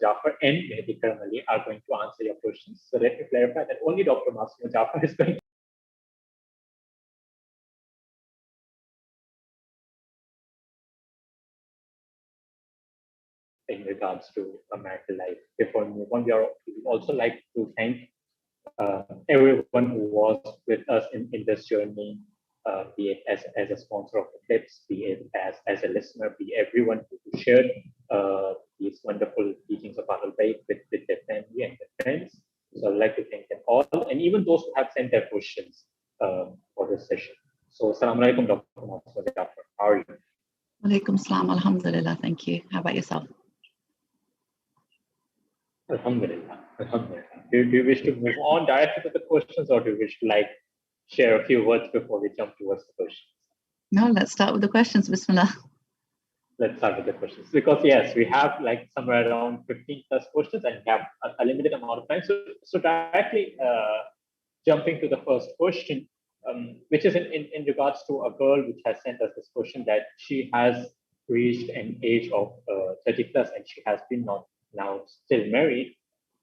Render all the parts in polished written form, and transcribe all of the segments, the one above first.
Jafar and Mehdi Karam Ali are going to answer your questions. So let me clarify that only Dr. Masuma Jafar is going in regards to a marital life. Before we move on, we would also like to thank everyone who was with us in this journey, be it as a sponsor of the clips, be it as a listener, be everyone who shared these wonderful teachings of Ahlul Bayt with their family and their friends. So I'd like to thank them all, and even those who have sent their questions for this session. So, Assalamu alaikum, Dr. Masuma Jafar. How are you? Alaikum salam, alhamdulillah, thank you. How about yourself? Alhamdulillah, alhamdulillah. Do you wish to move on directly to the questions, or do you wish to share a few words before we jump towards the questions? No, let's start with the questions. Bismillah. Let's start with the questions, because yes, we have somewhere around 15 plus questions and we have a limited amount of time. So directly jumping to the first question, which is in regards to a girl which has sent us this question, that she has reached an age of 30 plus and she has been now still married,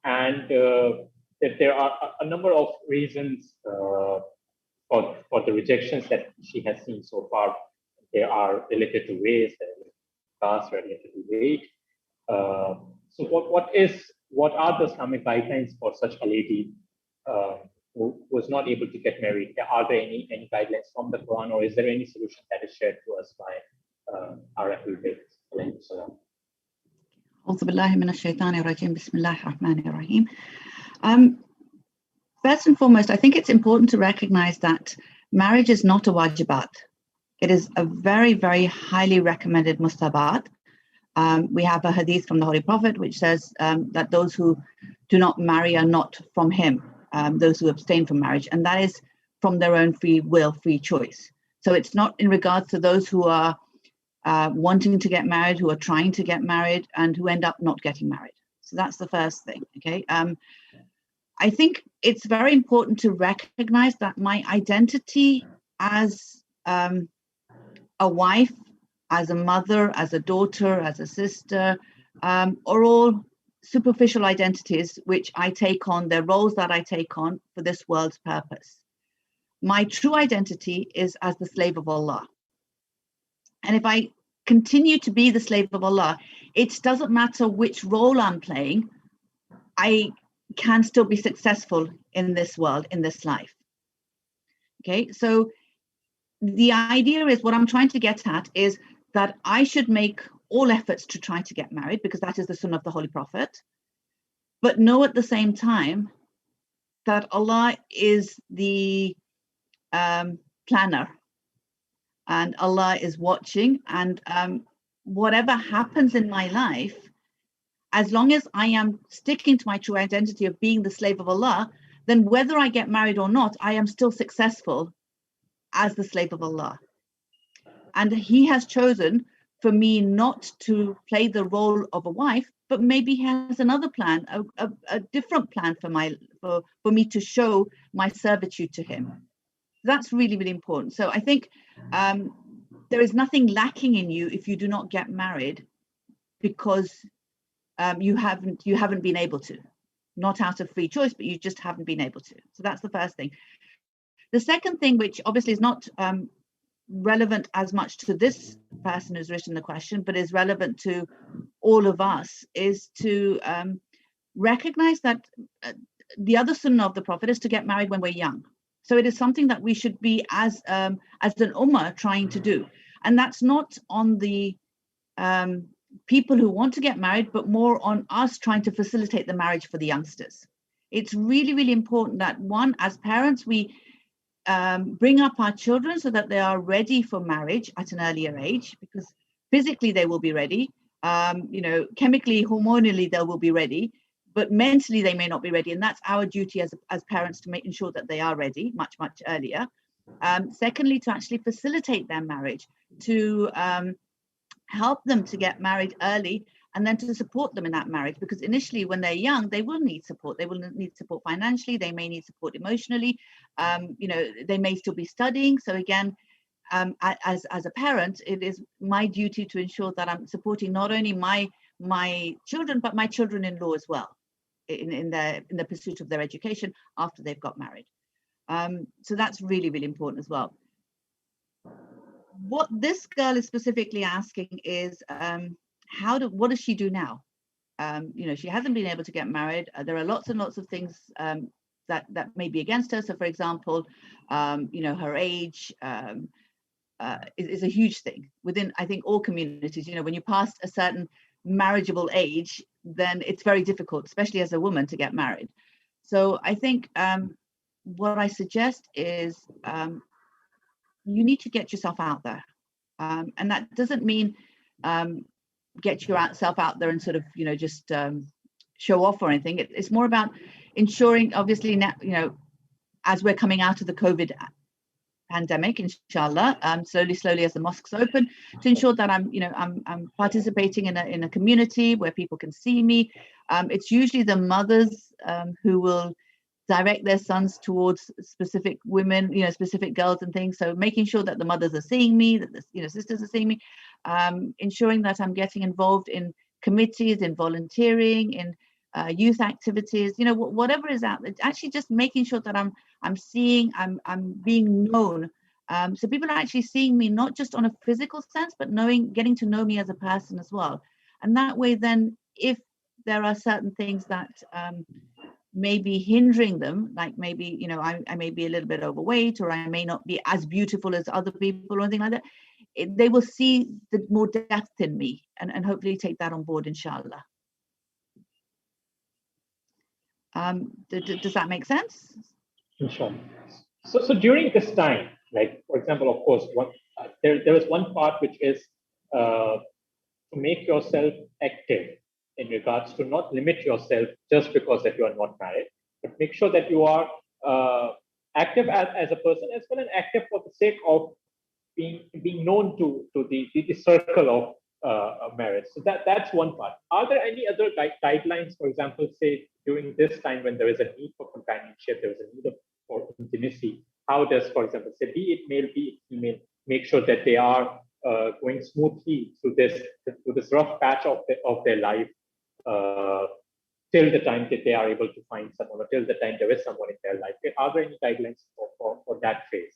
and that there are a number of reasons for the rejections that she has seen so far. They are related to race, caste, related to weight. So what are the Islamic guidelines for such a lady who was not able to get married? Are there any guidelines from the Quran, or is there any solution that is shared to us by our Ahlul Bayt? First and foremost, I think it's important to recognize that marriage is not a wajibat. It is a very, very highly recommended mustahabat. We have a hadith from the Holy Prophet which says that those who do not marry are not from him, those who abstain from marriage, and that is from their own free will, free choice. So it's not in regards to those who are wanting to get married, who are trying to get married, and who end up not getting married. So that's the first thing, okay? I think it's very important to recognize that my identity as a wife, as a mother, as a daughter, as a sister, are all superficial identities which I take on, they're roles that I take on for this world's purpose. My true identity is as the slave of Allah. And if I continue to be the slave of Allah, it doesn't matter which role I'm playing, I can still be successful in this world, in this life. Okay, so the idea is, what I'm trying to get at is that I should make all efforts to try to get married, because that is the sunnah of the Holy Prophet, but know at the same time that Allah is the planner, and Allah is watching, and whatever happens in my life, as long as I am sticking to my true identity of being the slave of Allah, then whether I get married or not, I am still successful as the slave of Allah. And He has chosen for me not to play the role of a wife, but maybe He has another plan, a different plan for me to show my servitude to Him. That's really, really important. So I think there is nothing lacking in you if you do not get married because you haven't been able to, not out of free choice, but you just haven't been able to. So that's the first thing. The second thing, which obviously is not relevant as much to this person who's written the question, but is relevant to all of us, is to recognize that the other sunnah of the Prophet is to get married when we're young. So it is something that we should be as an ummah trying to do. And that's not on the people who want to get married, but more on us trying to facilitate the marriage for the youngsters. It's really, really important that, one, as parents, we bring up our children so that they are ready for marriage at an earlier age, because physically they will be ready, chemically, hormonally they will be ready, but mentally they may not be ready. And that's our duty as parents to ensure that they are ready much, much earlier. Secondly, to actually facilitate their marriage, to help them to get married early, and then to support them in that marriage, because initially when they're young, they will need support. They will need support financially, they may need support emotionally, they may still be studying. So again, as a parent, it is my duty to ensure that I'm supporting not only my my children, but my children-in-law as well, in the pursuit of their education after they've got married. So that's really, really important as well. What this girl is specifically asking is, what does she do now? She hasn't been able to get married. There are lots and lots of things that may be against her. So, for example, her age is a huge thing within, I think, all communities. When you pass a certain marriageable age, then it's very difficult, especially as a woman, to get married. So I think what I suggest is you need to get yourself out there. And that doesn't mean get yourself out there and sort of, just show off or anything. It's more about ensuring, obviously, now, as we're coming out of the COVID pandemic, inshallah, slowly as the mosques open, to ensure that I'm participating in a community where people can see me. It's usually the mothers who will direct their sons towards specific women, specific girls and things. So making sure that the mothers are seeing me, that the sisters are seeing me, ensuring that I'm getting involved in committees, in volunteering, in youth activities, whatever is out there. Actually, just making sure that I'm seeing, I'm being known. So people are actually seeing me not just on a physical sense, but getting to know me as a person as well. And that way, then, if there are certain things that may be hindering them, like maybe I may be a little bit overweight, or I may not be as beautiful as other people or anything like that, they will see the more depth in me and hopefully take that on board, inshallah. Does that make sense? Sure. So during this time, like, for example, of course, there is one part which is to make yourself active in regards to not limit yourself just because that you are not married, but make sure that you are active as a person, as well, and active for the sake of being known to the circle of marriage. So that's one part. Are there any other guidelines, for example, say during this time when there is a need for companionship, there is a need for intimacy? How does, for example, say, be it male, be it female, make sure that they are going smoothly through this rough patch of their life till the time that they are able to find someone, or till the time there is someone in their life? Are there any guidelines for that phase?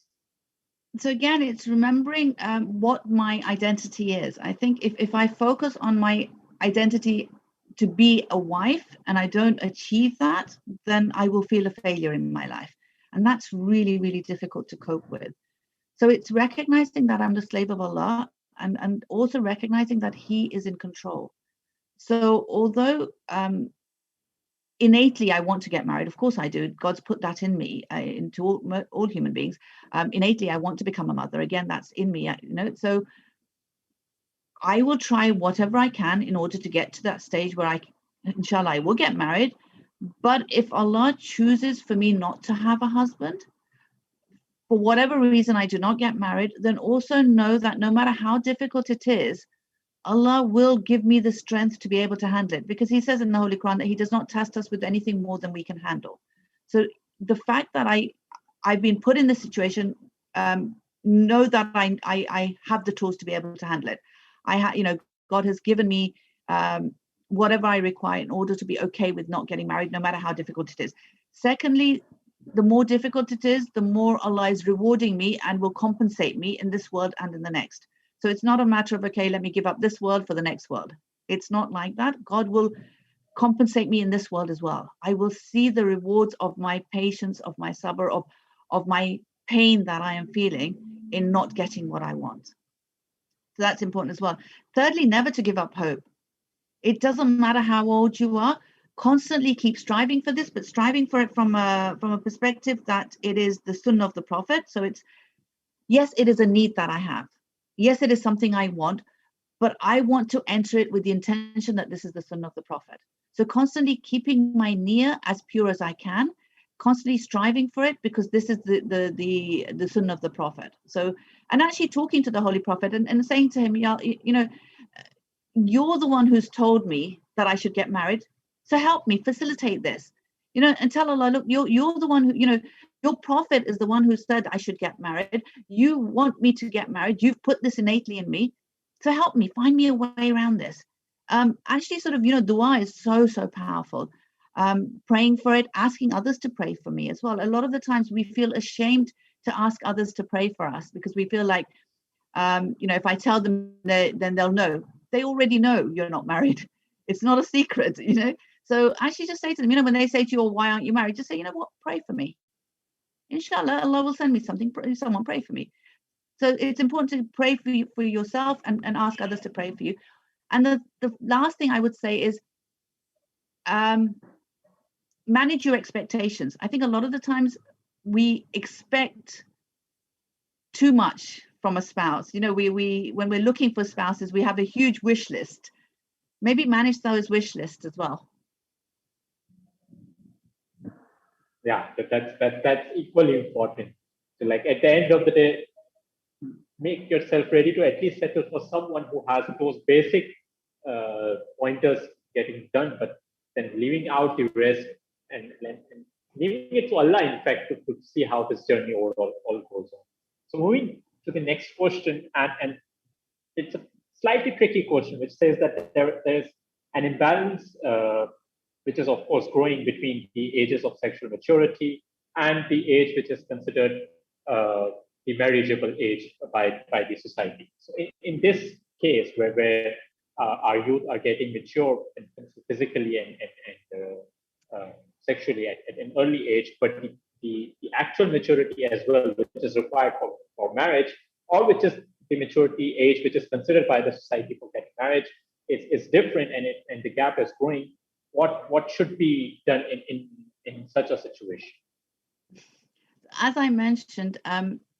So again, it's remembering what my identity is. I think if I focus on my identity to be a wife and I don't achieve that, then I will feel a failure in my life. And that's really, really difficult to cope with. So it's recognizing that I'm the slave of Allah, and also recognizing that He is in control. So although innately I want to get married, of course I do. God's put that in me, into all human beings. Innately I want to become a mother. Again, that's in me. So I will try whatever I can in order to get to that stage where inshallah, I will get married. But if Allah chooses for me not to have a husband, for whatever reason I do not get married, then also know that no matter how difficult it is, Allah will give me the strength to be able to handle it, because He says in the Holy Quran that He does not test us with anything more than we can handle. So the fact that I've been put in this situation, know that I have the tools to be able to handle it. God has given me whatever I require in order to be okay with not getting married, no matter how difficult it is. Secondly, the more difficult it is, the more Allah is rewarding me and will compensate me in this world and in the next. So it's not a matter of, okay, let me give up this world for the next world. It's not like that. God will compensate me in this world as well. I will see the rewards of my patience, of my sabr, of my pain that I am feeling in not getting what I want. So that's important as well. Thirdly, never to give up hope. It doesn't matter how old you are. Constantly keep striving for this, but striving for it from a perspective that it is the sunnah of the Prophet. So it's, yes, it is a need that I have. Yes, it is something I want, but I want to enter it with the intention that this is the sunnah of the Prophet. So constantly keeping my niyyah as pure as I can, constantly striving for it, because this is the sunnah of the Prophet. So, and actually talking to the Holy Prophet and saying to him, you're the one who's told me that I should get married. So help me facilitate this, and tell Allah, look, you're the one who, your Prophet is the one who said I should get married. You want me to get married. You've put this innately in me. So help me, find me a way around this. actually sort of, dua is so powerful. Praying for it, asking others to pray for me as well. A lot of the times we feel ashamed to ask others to pray for us because we feel like, if I tell them, then they'll know. They already know you're not married. It's not a secret, So actually just say to them, when they say to you, why aren't you married? Just say, what, pray for me. Inshallah, Allah will send me something. Someone pray for me. So it's important to pray for yourself and ask others to pray for you. And the last thing I would say is manage your expectations. I think a lot of the times we expect too much from a spouse. We when we're looking for spouses, we have a huge wish list. Maybe manage those wish lists as well. Yeah, that's equally important. So like at the end of the day, make yourself ready to at least settle for someone who has those basic pointers getting done, but then leaving out the rest and leaving it to Allah, in fact, to see how this journey all goes on. So moving to the next question, and it's a slightly tricky question, which says that there's an imbalance, which is of course growing between the ages of sexual maturity and the age which is considered the marriageable age by the society. So in this case, where our youth are getting mature physically and sexually at an early age, but the actual maturity as well, which is required for marriage, or which is the maturity age which is considered by the society for getting marriage, is different, and the gap is growing. What should be done in such a situation? As I mentioned,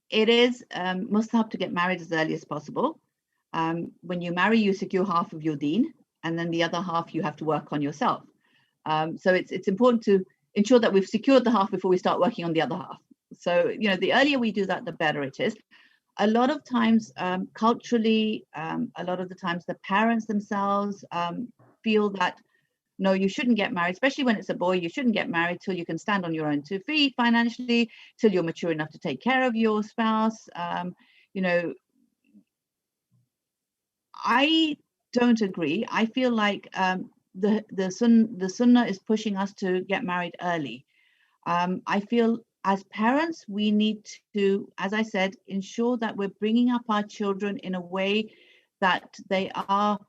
it is mustahab to get married as early as possible. When you marry, you secure half of your deen, and then the other half you have to work on yourself. So it's important to ensure that we've secured the half before we start working on the other half. So, the earlier we do that, the better it is. A lot of times, culturally, a lot of the times the parents themselves feel that, no, you shouldn't get married, especially when it's a boy. You shouldn't get married till you can stand on your own 2 feet financially, till you're mature enough to take care of your spouse. I don't agree. I feel like the sunnah is pushing us to get married early. I feel as parents, we need to, as I said, ensure that we're bringing up our children in a way that they are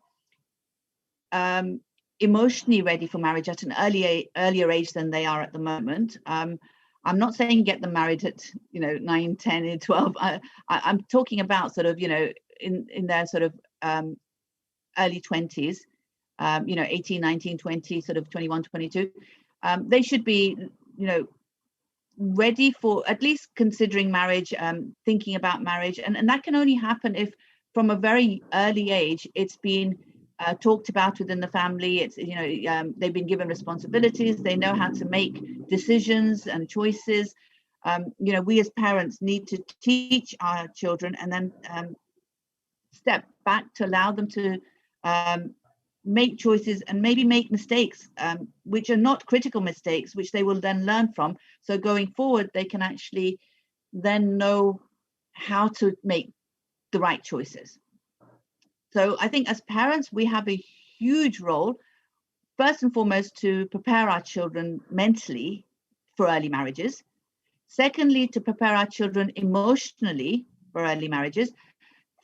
emotionally ready for marriage at an earlier age than they are at the moment. I'm not saying get them married at 9, 10, and 12. I'm talking about sort of in their sort of early 20s, 18, 19, 20, sort of 21, 22. They should be ready for at least considering marriage, thinking about marriage, and that can only happen if from a very early age it's been talked about within the family. It's they've been given responsibilities, they know how to make decisions and choices. We as parents need to teach our children and then step back to allow them to make choices and maybe make mistakes, which are not critical mistakes, which they will then learn from. So going forward, they can actually then know how to make the right choices. So I think as parents, we have a huge role, first and foremost, to prepare our children mentally for early marriages. Secondly, to prepare our children emotionally for early marriages.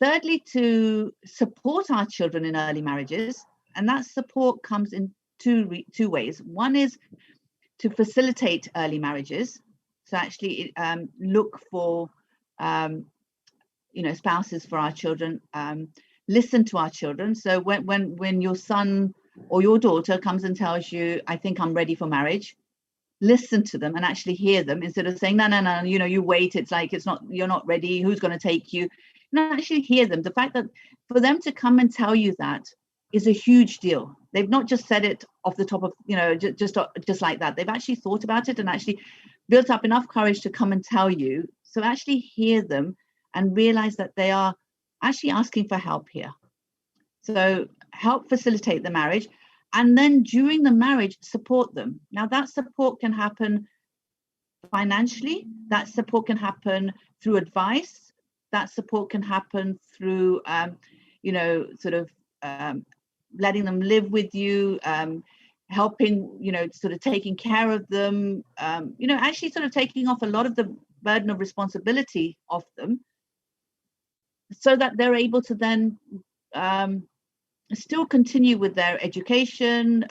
Thirdly, to support our children in early marriages. And that support comes in two ways. One is to facilitate early marriages. So actually look for, spouses for our children, listen to our children. So when your son or your daughter comes and tells you, I think I'm ready for marriage, listen to them and actually hear them instead of saying, no, you wait. It's like, you're not ready. Who's going to take you? No, actually hear them. The fact that for them to come and tell you that is a huge deal. They've not just said it off the top of, just like that. They've actually thought about it and actually built up enough courage to come and tell you. So actually hear them and realize that they are actually asking for help here. So help facilitate the marriage. And then during the marriage, support them. Now that support can happen financially. That support can happen through advice. That support can happen through, letting them live with you, helping, sort of taking care of them, actually sort of taking off a lot of the burden of responsibility off them, so that they're able to then still continue with their education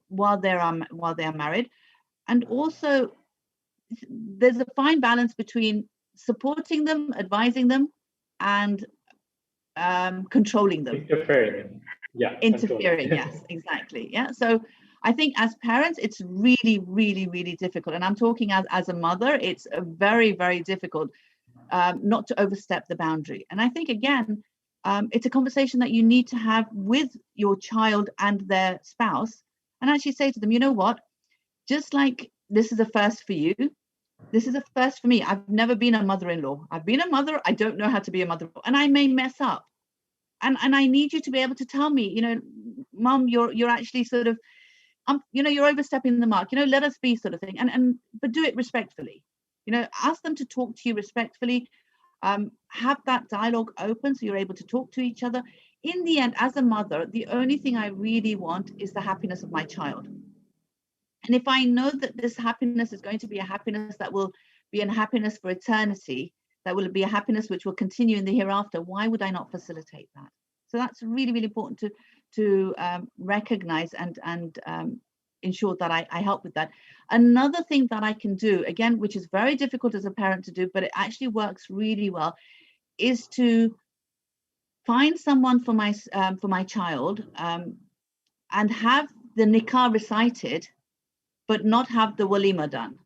while they are married. And also there's a fine balance between supporting them, advising them, and controlling them. Interfering. Yeah. Interfering. Yes, exactly. Yeah. So I think as parents, it's really, really, really difficult. And I'm talking as a mother, it's a very, very difficult not to overstep the boundary. And I think, again, it's a conversation that you need to have with your child and their spouse, and actually say to them, you know what, just like this is a first for you, this is a first for me. I've never been a mother-in-law. I've been a mother. I don't know how to be a mother-in-law, and I may mess up. And I need you to be able to tell me, Mom, you're actually sort of, you're overstepping the mark. Let us be, sort of thing. But do it respectfully. Ask them to talk to you respectfully. Have that dialogue open so you're able to talk to each other. In the end, as a mother, the only thing I really want is the happiness of my child. And if I know that this happiness is going to be a happiness that will be a happiness for eternity, that will be a happiness which will continue in the hereafter, why would I not facilitate that? So that's really, really important to recognize and ensure that I help with that. Another thing that I can do, again, which is very difficult as a parent to do, but it actually works really well, is to find someone for my child and have the nikah recited, but not have the walima done.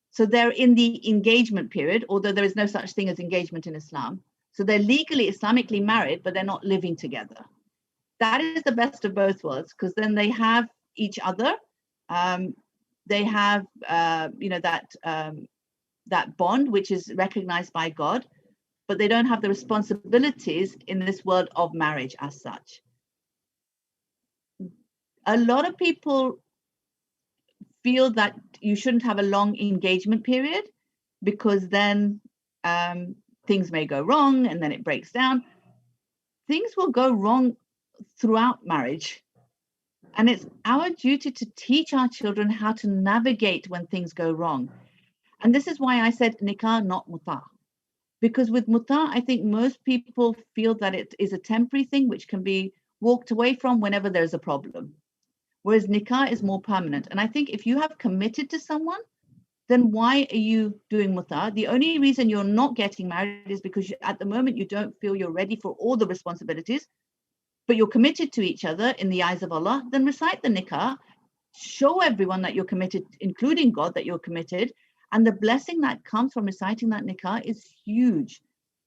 So they're in the engagement period, although there is no such thing as engagement in Islam. So they're legally Islamically married, but they're not living together. That is the best of both worlds, because then they have each other. They have, that bond, which is recognized by God, but they don't have the responsibilities in this world of marriage as such. A lot of people feel that you shouldn't have a long engagement period, because then things may go wrong and then it breaks down. Things will go wrong throughout marriage. And it's our duty to teach our children how to navigate when things go wrong. And this is why I said nikah, not muta. Because with muta, I think most people feel that it is a temporary thing which can be walked away from whenever there's a problem. Whereas nikah is more permanent. And I think if you have committed to someone, then why are you doing muta? The only reason you're not getting married is because at the moment you don't feel you're ready for all the responsibilities, but you're committed to each other in the eyes of Allah. Then recite the nikah, show everyone that you're committed, including God, that you're committed. And the blessing that comes from reciting that nikah is huge.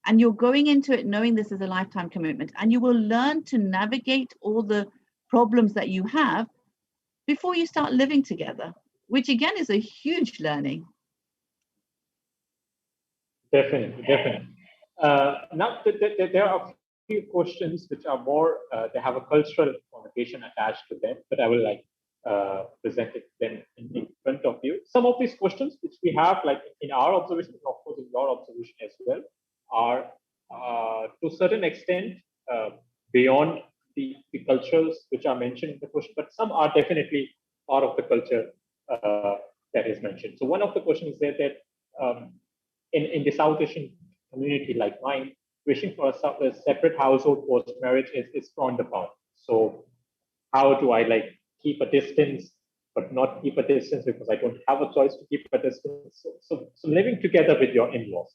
And you're going into it knowing this is a lifetime commitment, and you will learn to navigate all the problems that you have before you start living together, which again is a huge learning. Definitely. Now, there are a few questions which are more, they have a cultural connotation attached to them, but I will present them in front of you. Some of these questions which we have, like in our observation, and of course in your observation as well, are to a certain extent beyond the cultures which are mentioned in the question, but some are definitely part of the culture that is mentioned. So one of the questions is that in the South Asian community like mine, wishing for a separate household post-marriage is frowned upon. So how do I keep a distance, but not keep a distance because I don't have a choice to keep a distance? So living together with your in-laws.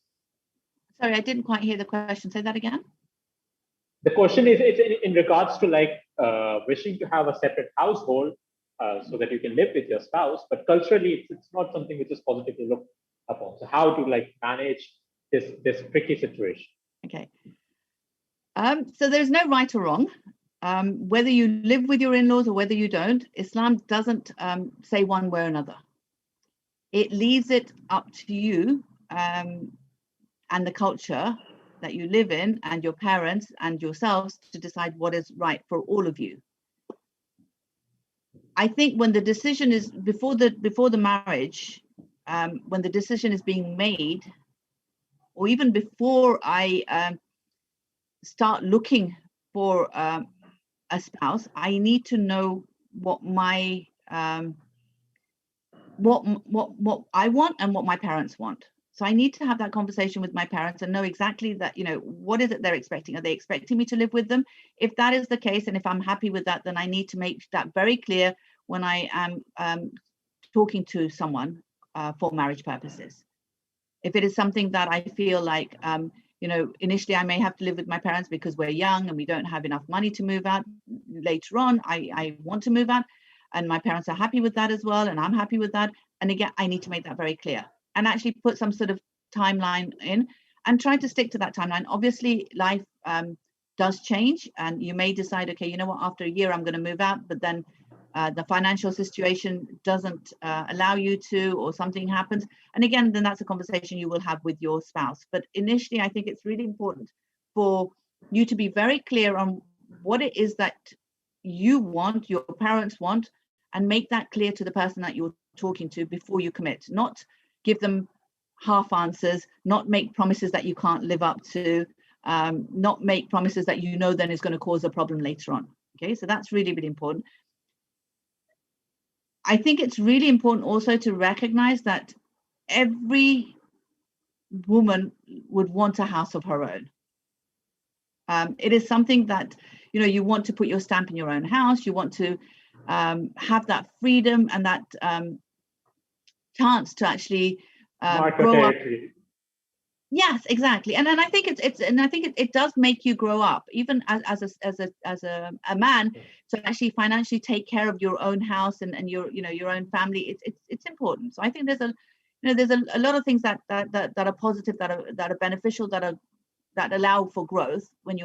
Sorry, I didn't quite hear the question. Say that again. The question is in regards to wishing to have a separate household so that you can live with your spouse, but culturally it's not something which is positively looked upon. So how to manage this tricky situation? Okay. So there's no right or wrong. Whether you live with your in-laws or whether you don't, Islam doesn't say one way or another. It leaves it up to you and the culture that you live in and your parents and yourselves to decide what is right for all of you. I think when the decision is before the marriage, when the decision is being made, or even before I start looking for a a spouse, I need to know what my what I want and what my parents want. So I need to have that conversation with my parents and know exactly that, what is it they're expecting? Are they expecting me to live with them? If that is the case, and if I'm happy with that, then I need to make that very clear when I am talking to someone for marriage purposes. If it is something that I feel like, initially I may have to live with my parents because we're young and we don't have enough money to move out. Later on, I want to move out, and my parents are happy with that as well, and I'm happy with that. And again, I need to make that very clear and actually put some sort of timeline in and try to stick to that timeline. Obviously, life does change, and you may decide, okay, you know what, after a year I'm going to move out, but then the financial situation doesn't allow you to, or something happens. And again, then that's a conversation you will have with your spouse. But initially, I think it's really important for you to be very clear on what it is that you want, your parents want, and make that clear to the person that you're talking to before you commit. Not give them half answers, not make promises that you can't live up to, not make promises that then is going to cause a problem later on. Okay, so that's really, really important. I think it's really important also to recognize that every woman would want a house of her own. It is something that, you want to put your stamp in your own house. You want to have that freedom and that chance to actually grow up. Yes, exactly. And then I think it does make you grow up, even as a man, to actually financially take care of your own house and your own family. It's important. So I think there's a lot of things that are positive, that are beneficial, that allow for growth when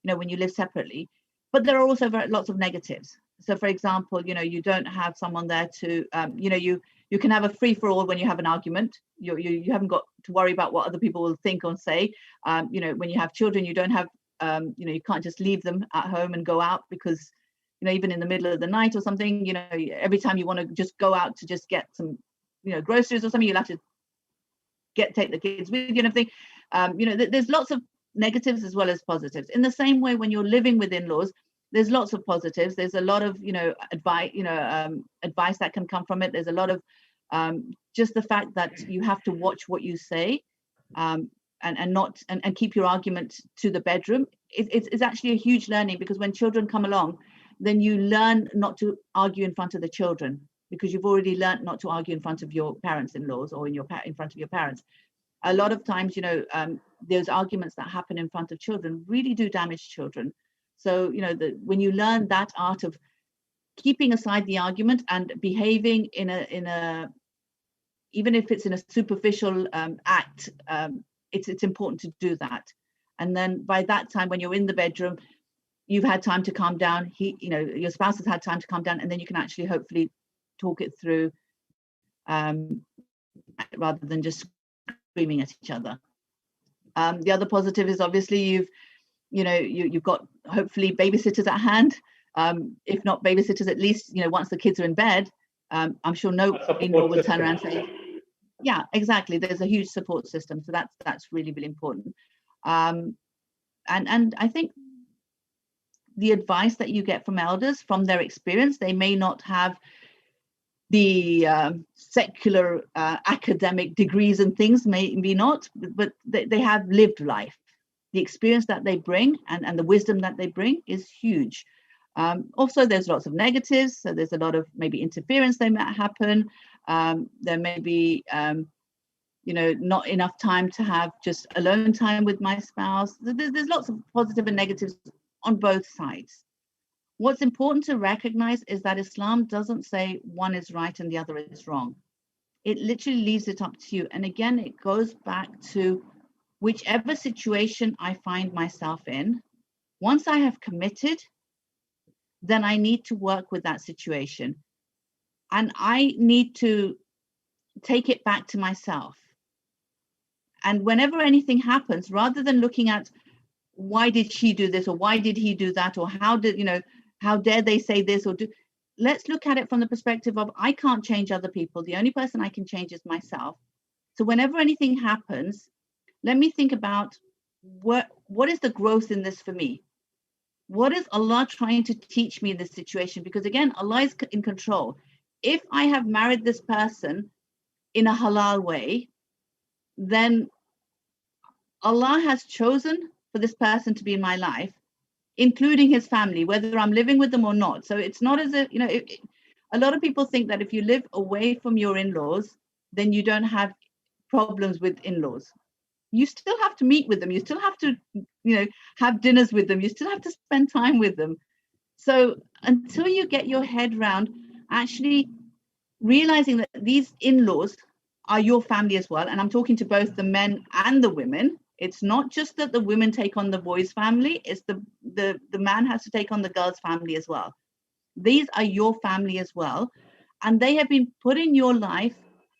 when you live separately. But there are also lots of negatives. So, for example, you don't have someone there to you can have a free-for-all when you have an argument. You haven't got to worry about what other people will think or say. When you have children, you don't have you can't just leave them at home and go out, because even in the middle of the night or something, every time you want to just go out to just get some groceries or something, you'll have to take the kids with you and everything. There's lots of negatives as well as positives. In the same way, when you're living with in-laws, there's lots of positives. There's a lot of advice that can come from it. There's a lot of just the fact that you have to watch what you say, and keep your argument to the bedroom. It's actually a huge learning, because when children come along, then you learn not to argue in front of the children, because you've already learned not to argue in front of your parents-in-laws or in front of your parents. A lot of times, those arguments that happen in front of children really do damage children. So, when you learn that art of keeping aside the argument and behaving in a even if it's in a superficial act, it's important to do that. And then by that time, when you're in the bedroom, you've had time to calm down. Your spouse has had time to calm down, and then you can actually hopefully talk it through, rather than just screaming at each other. The other positive is obviously you've got hopefully babysitters at hand. If not babysitters, at least once the kids are in bed, I'm sure no in-law will turn around and say, yeah, exactly. There's a huge support system, so that's really, really important. And I think the advice that you get from elders, from their experience, they may not have the secular academic degrees and things, maybe not, but they have lived life. The experience that they bring and the wisdom that they bring is huge. Also, there's lots of negatives. So there's a lot of maybe interference that might happen. There may be, not enough time to have just alone time with my spouse. There's lots of positive and negatives on both sides. What's important to recognize is that Islam doesn't say one is right and the other is wrong. It literally leaves it up to you. And again, it goes back to whichever situation I find myself in. Once I have committed, then I need to work with that situation. And I need to take it back to myself. And whenever anything happens, rather than looking at why did she do this, or why did he do that, or how dare they say this, let's look at it from the perspective of, I can't change other people. The only person I can change is myself. So whenever anything happens, let me think about what is the growth in this for me? What is Allah trying to teach me in this situation? Because again, Allah is in control. If I have married this person in a halal way, then Allah has chosen for this person to be in my life, including his family, whether I'm living with them or not. So it's not as if, a lot of people think that if you live away from your in-laws, then you don't have problems with in-laws. You still have to meet with them. You still have to, have dinners with them. You still have to spend time with them. So until you get your head around actually realizing that these in-laws are your family as well, and I'm talking to both the men and the women. It's not just that the women take on the boys' family, it's the man has to take on the girl's family as well. These are your family as well. And they have been put in your life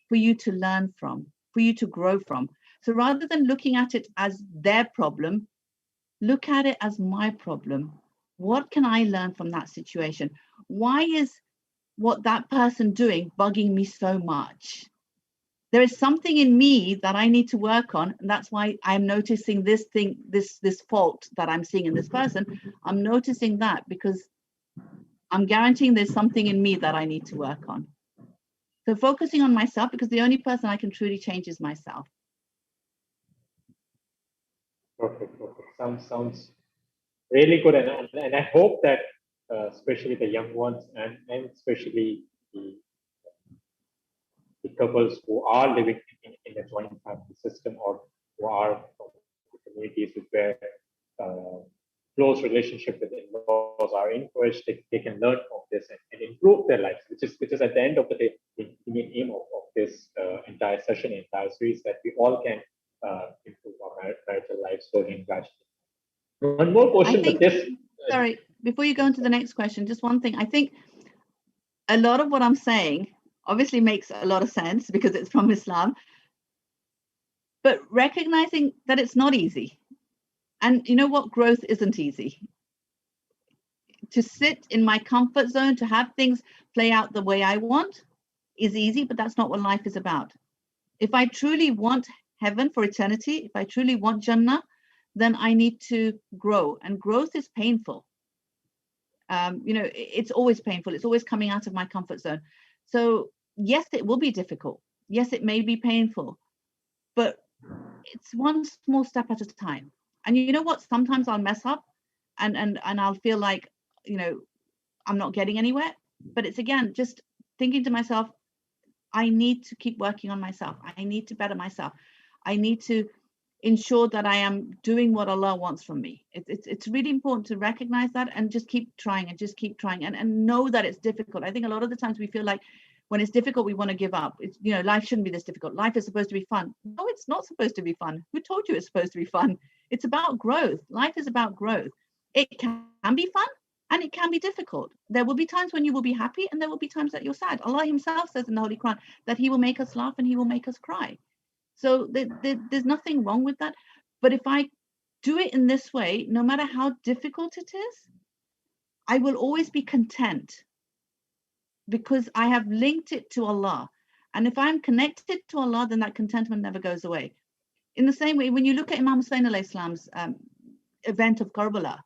for you to learn from, for you to grow from. So rather than looking at it as their problem, look at it as my problem. What can I learn from that situation? Why is what that person doing bugging me so much? There is something in me that I need to work on, and that's why I'm noticing this thing, this fault that I'm seeing in this person. I'm noticing that because I'm guaranteeing there's something in me that I need to work on. So focusing on myself, because the only person I can truly change is myself. Perfect. Sounds really good, and I hope that especially the young ones and especially the couples who are living in a joint family system or who are from communities with where close relationship with in-laws are encouraged, they can learn from this and improve their lives, which is at the end of the day the main aim of this entire session, entire series, that we all can improve our marital lives slowly and gradually. One more question, but this. Sorry, before you go into the next question, just one thing. I think a lot of what I'm saying obviously makes a lot of sense because it's from Islam, but recognizing that it's not easy. And you know what? Growth isn't easy. To sit in my comfort zone, to have things play out the way I want is easy, but that's not what life is about. If I truly want heaven for eternity, if I truly want Jannah, then I need to grow, and growth is painful. It's always painful. It's always coming out of my comfort zone. So yes, it will be difficult. Yes, it may be painful, but it's one small step at a time. And you know what? Sometimes I'll mess up and I'll feel like, I'm not getting anywhere. But it's again, just thinking to myself, I need to keep working on myself. I need to better myself. I need to ensure that I am doing what Allah wants from me. It's really important to recognize that and just keep trying and know that it's difficult. I think a lot of the times we feel like when it's difficult, we want to give up. It's, life shouldn't be this difficult. Life is supposed to be fun. No, it's not supposed to be fun. Who told you it's supposed to be fun? It's about growth. Life is about growth. It can be fun and it can be difficult. There will be times when you will be happy and there will be times that you're sad. Allah himself says in the Holy Quran that he will make us laugh and he will make us cry. So there's nothing wrong with that. But if I do it in this way, no matter how difficult it is, I will always be content because I have linked it to Allah. And if I'm connected to Allah, then that contentment never goes away. In the same way, when you look at Imam Hussain alayhi salam's event of Karbala,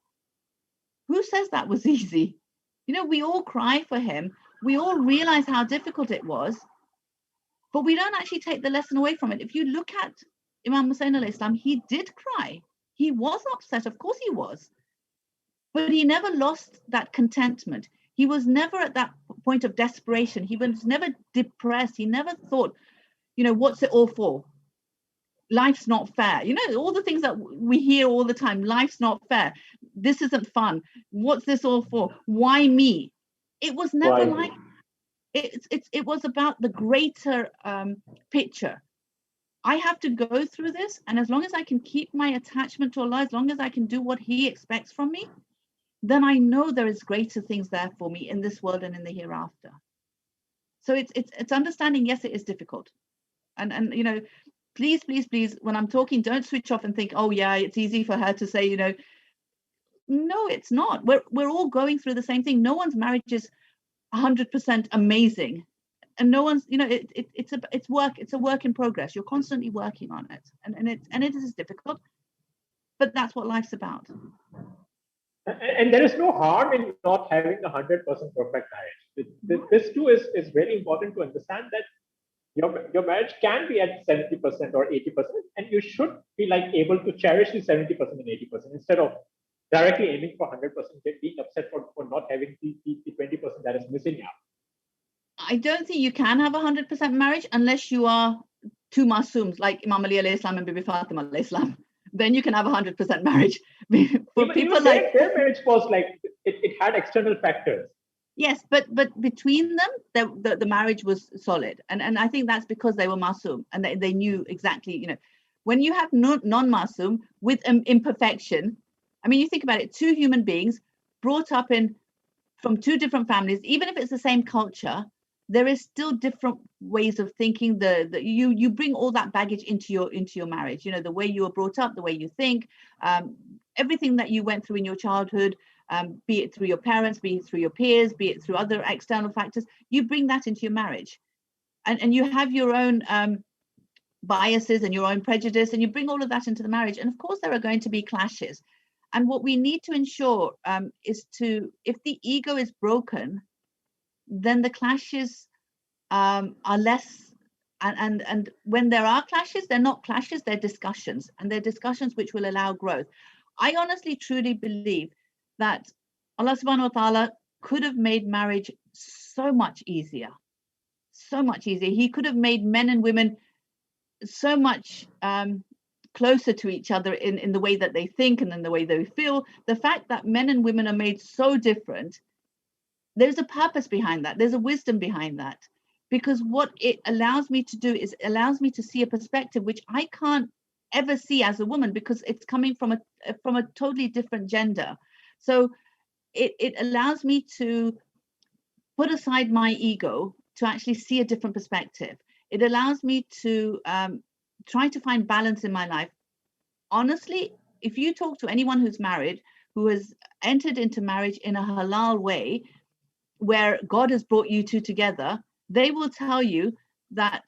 who says that was easy? We all cry for him. We all realize how difficult it was. But we don't actually take the lesson away from it. If you look at Imam Hussain alayhi salam, he did cry. He was upset, of course he was. But he never lost that contentment. He was never at that point of desperation. He was never depressed. He never thought, what's it all for? Life's not fair. All the things that we hear all the time. Life's not fair. This isn't fun. What's this all for? Why me? It was never like it was about the greater picture. I have to go through this, and as long as I can keep my attachment to Allah, as long as I can do what he expects from me, then I know there is greater things there for me in this world and in the hereafter. So it's understanding, yes, it is difficult. And please, when I'm talking, don't switch off and think, oh yeah, it's easy for her to say, no, it's not. We're all going through the same thing. No one's marriage is 100% amazing, and no one's, it's work. It's a work in progress. You're constantly working on it, and it is difficult, but that's what life's about. And there is no harm in not having 100% perfect marriage. This too is very important to understand that your marriage can be at 70% or 80%, and you should be like able to cherish the 70% and 80% instead of directly aiming for 100%, being upset for not having the 20% that is missing out. I don't think you can have 100% marriage unless you are two masums like Imam Ali alayhi salam and Bibi Fatima alayhi salam. Then you can have 100% marriage. For people like their marriage was like it had external factors. Yes, but between them, the marriage was solid, and I think that's because they were masum and they knew exactly. You know, when you have non-masum with imperfection, I mean, you think about it: two human beings brought up from two different families, even if it's the same culture, there is still different ways of thinking. You bring all that baggage into your marriage. You know, the way you were brought up, the way you think, everything that you went through in your childhood. Be it through your parents, be it through your peers, be it through other external factors, you bring that into your marriage. And you have your own biases and your own prejudice, and you bring all of that into the marriage. And of course, there are going to be clashes. And what we need to ensure is if the ego is broken, then the clashes are less. And when there are clashes, they're not clashes, they're discussions. And they're discussions which will allow growth. I honestly, truly believe that Allah subhanahu wa ta'ala could have made marriage so much easier. He could have made men and women so much closer to each other in the way that they think and in the way they feel. The fact that men and women are made so different, there's a purpose behind that. There's a wisdom behind that. Because what it allows me to do is it allows me to see a perspective which I can't ever see as a woman, because it's coming from a totally different gender. So it allows me to put aside my ego to actually see a different perspective. It allows me to try to find balance in my life. Honestly, if you talk to anyone who's married, who has entered into marriage in a halal way, where God has brought you two together, they will tell you that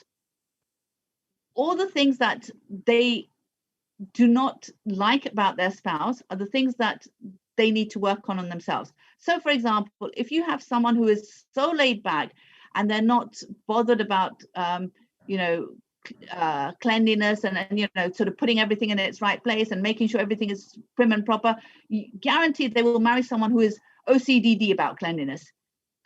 all the things that they do not like about their spouse are the things that they need to work on themselves. So, for example, if you have someone who is so laid back and they're not bothered about, cleanliness and sort of putting everything in its right place and making sure everything is prim and proper, guaranteed they will marry someone who is OCDD about cleanliness.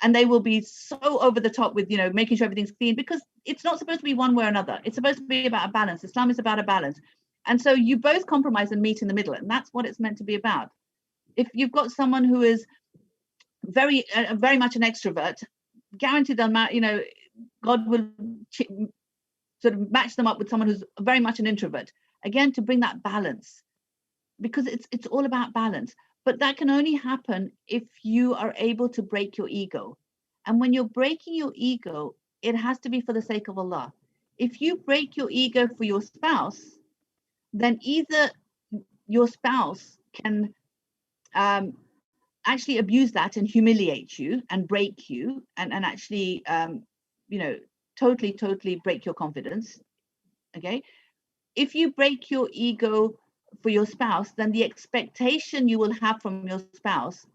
And they will be so over the top with, making sure everything's clean, because it's not supposed to be one way or another. It's supposed to be about a balance. Islam is about a balance. And so you both compromise and meet in the middle. And that's what it's meant to be about. If you've got someone who is very much an extrovert, guaranteed they'll, God will sort of match them up with someone who's very much an introvert. Again, to bring that balance, because it's all about balance. But that can only happen if you are able to break your ego. And when you're breaking your ego, it has to be for the sake of Allah. If you break your ego for your spouse, then either your spouse can actually abuse that and humiliate you and break you and actually, totally break your confidence. Okay. If you break your ego for your spouse, then the expectation you will have from your spouse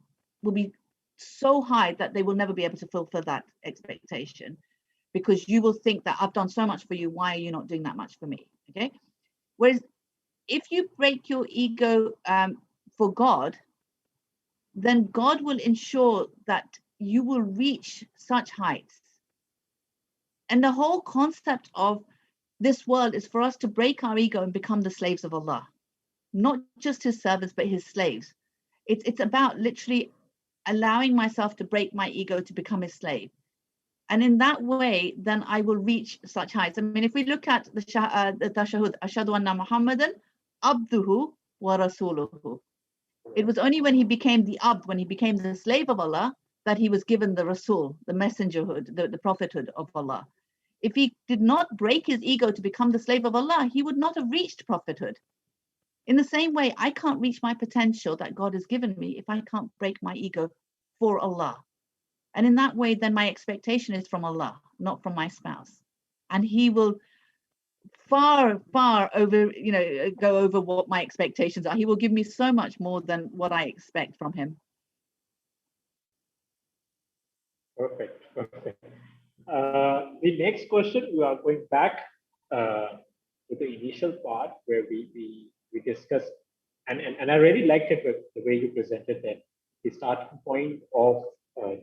will be so high that they will never be able to fulfill that expectation, because you will think that I've done so much for you. Why are you not doing that much for me? Okay. Whereas if you break your ego for God, then God will ensure that you will reach such heights. And the whole concept of this world is for us to break our ego and become the slaves of Allah, not just his servants, but his slaves. It's about literally allowing myself to break my ego to become his slave. And in that way, then I will reach such heights. I mean, if we look at the tashahud, ashhadu anna Muhammadan abduhu wa rasuluhu. It was only when he became the abd, when he became the slave of Allah, that he was given the Rasul, the messengerhood, the prophethood of Allah. If he did not break his ego to become the slave of Allah, he would not have reached prophethood. In the same way, I can't reach my potential that God has given me if I can't break my ego for Allah. And in that way, then my expectation is from Allah, not from my spouse. And he will far over, go over what my expectations are. He will give me so much more than what I expect from him. Perfect. The next question, we are going back to the initial part where we discussed, and I really liked it with the way you presented that the starting point of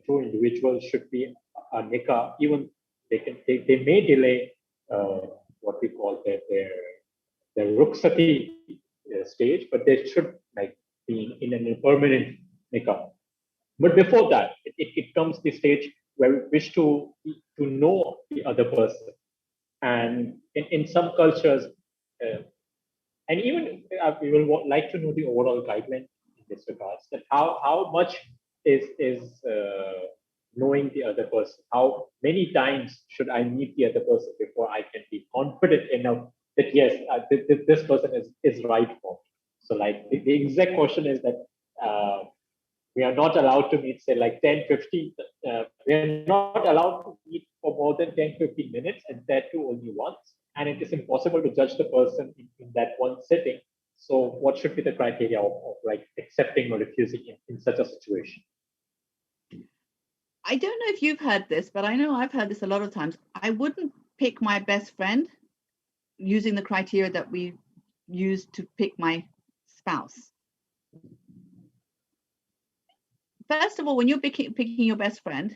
two individuals should be a nikah. Even they may delay what we call their rukhsati stage, but they should like be in an impermanent nikah. But before that, it comes the stage where we wish to know the other person. And in some cultures, and even we will like to know the overall guideline in this regards, that how much is knowing the other person? How many times should I meet the other person before I can be confident enough that yes, this person is right for me? So like the exact question is that we are not allowed to meet, say, like 10, 15. We are not allowed to meet for more than 10, 15 minutes, and that too only once. And it is impossible to judge the person in that one sitting. So, what should be the criteria of like accepting or refusing in such a situation? I don't know if you've heard this, but I know I've heard this a lot of times. I wouldn't pick my best friend using the criteria that we use to pick my spouse. First of all, when you're picking your best friend,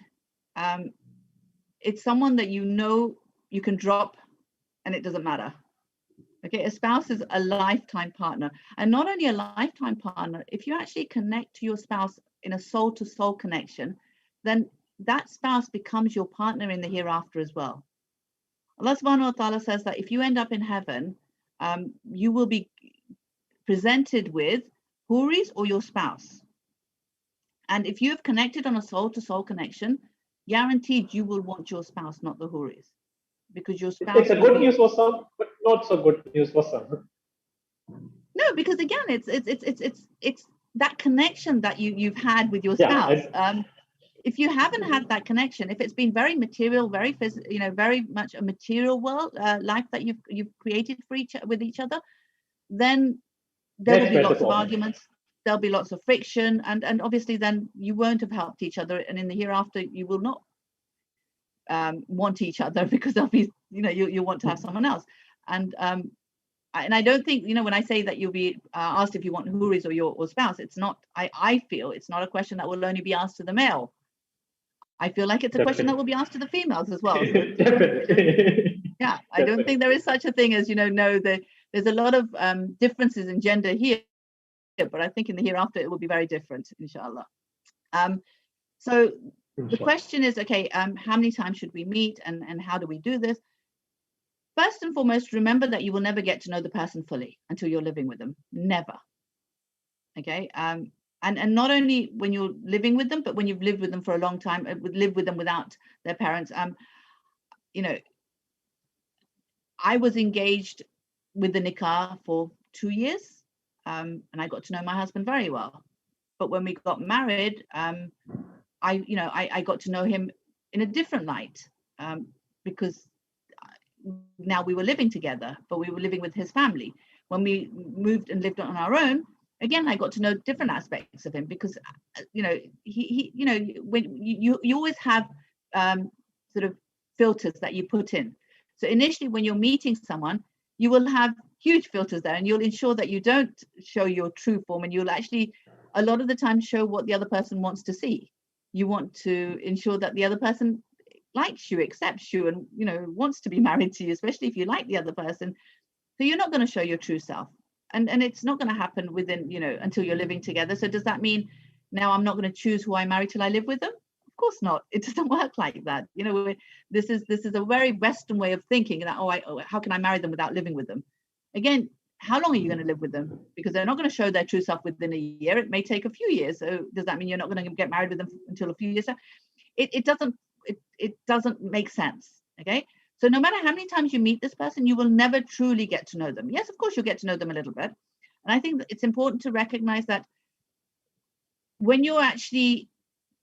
it's someone that you can drop and it doesn't matter. Okay, a spouse is a lifetime partner. And not only a lifetime partner, if you actually connect to your spouse in a soul-to-soul connection, then that spouse becomes your partner in the hereafter as well. Allah subhanahu wa ta'ala says that if you end up in heaven, you will be presented with huris or your spouse. And if you have connected on a soul-to-soul connection, guaranteed you will want your spouse, not the huris, because your spouse. It's a good news for some, but not so good news for some. No, because again, it's that connection that you've had with your spouse. If you haven't had that connection, if it's been very material, very physical, very much a material world life that you've created with each other, then there will be lots of arguments. There'll be lots of friction, and obviously then you won't have helped each other, and in the hereafter you will not want each other, because obviously you want to have someone else. And I don't think, when I say that you'll be asked if you want huris or your spouse, it's not, I feel it's not a question that will only be asked to the male. I feel like it's a question that will be asked to the females as well. Definitely. Yeah, I don't think there is such a thing as, there's a lot of differences in gender here, but I think in the hereafter it will be very different, inshallah. So the question is, okay, how many times should we meet, and how do we do this? First and foremost, remember that you will never get to know the person fully until you're living with them. Never. Okay. And not only when you're living with them, but when you've lived with them for a long time, live with them without their parents. I was engaged with the nikah for 2 years. And I got to know my husband very well. But when we got married, I got to know him in a different light, because now we were living together, but we were living with his family. When we moved and lived on our own, again, I got to know different aspects of him, because he when you always have sort of filters that you put in. So initially, when you're meeting someone, you will have huge filters there, and you'll ensure that you don't show your true form, and you'll actually a lot of the time show what the other person wants to see. You want to ensure that the other person likes you, accepts you, and wants to be married to you, especially if you like the other person. So you're not going to show your true self, and it's not going to happen within until you're living together. So does that mean now I'm not going to choose who I marry till I live with them? Of course not. It doesn't work like that. This is a very Western way of thinking, that how can I marry them without living with them? Again, how long are you going to live with them? Because they're not going to show their true self within a year. It may take a few years. So does that mean you're not going to get married with them until a few years? It doesn't make sense. Okay. So no matter how many times you meet this person, you will never truly get to know them. Yes, of course, you'll get to know them a little bit. And I think that it's important to recognize that when you're actually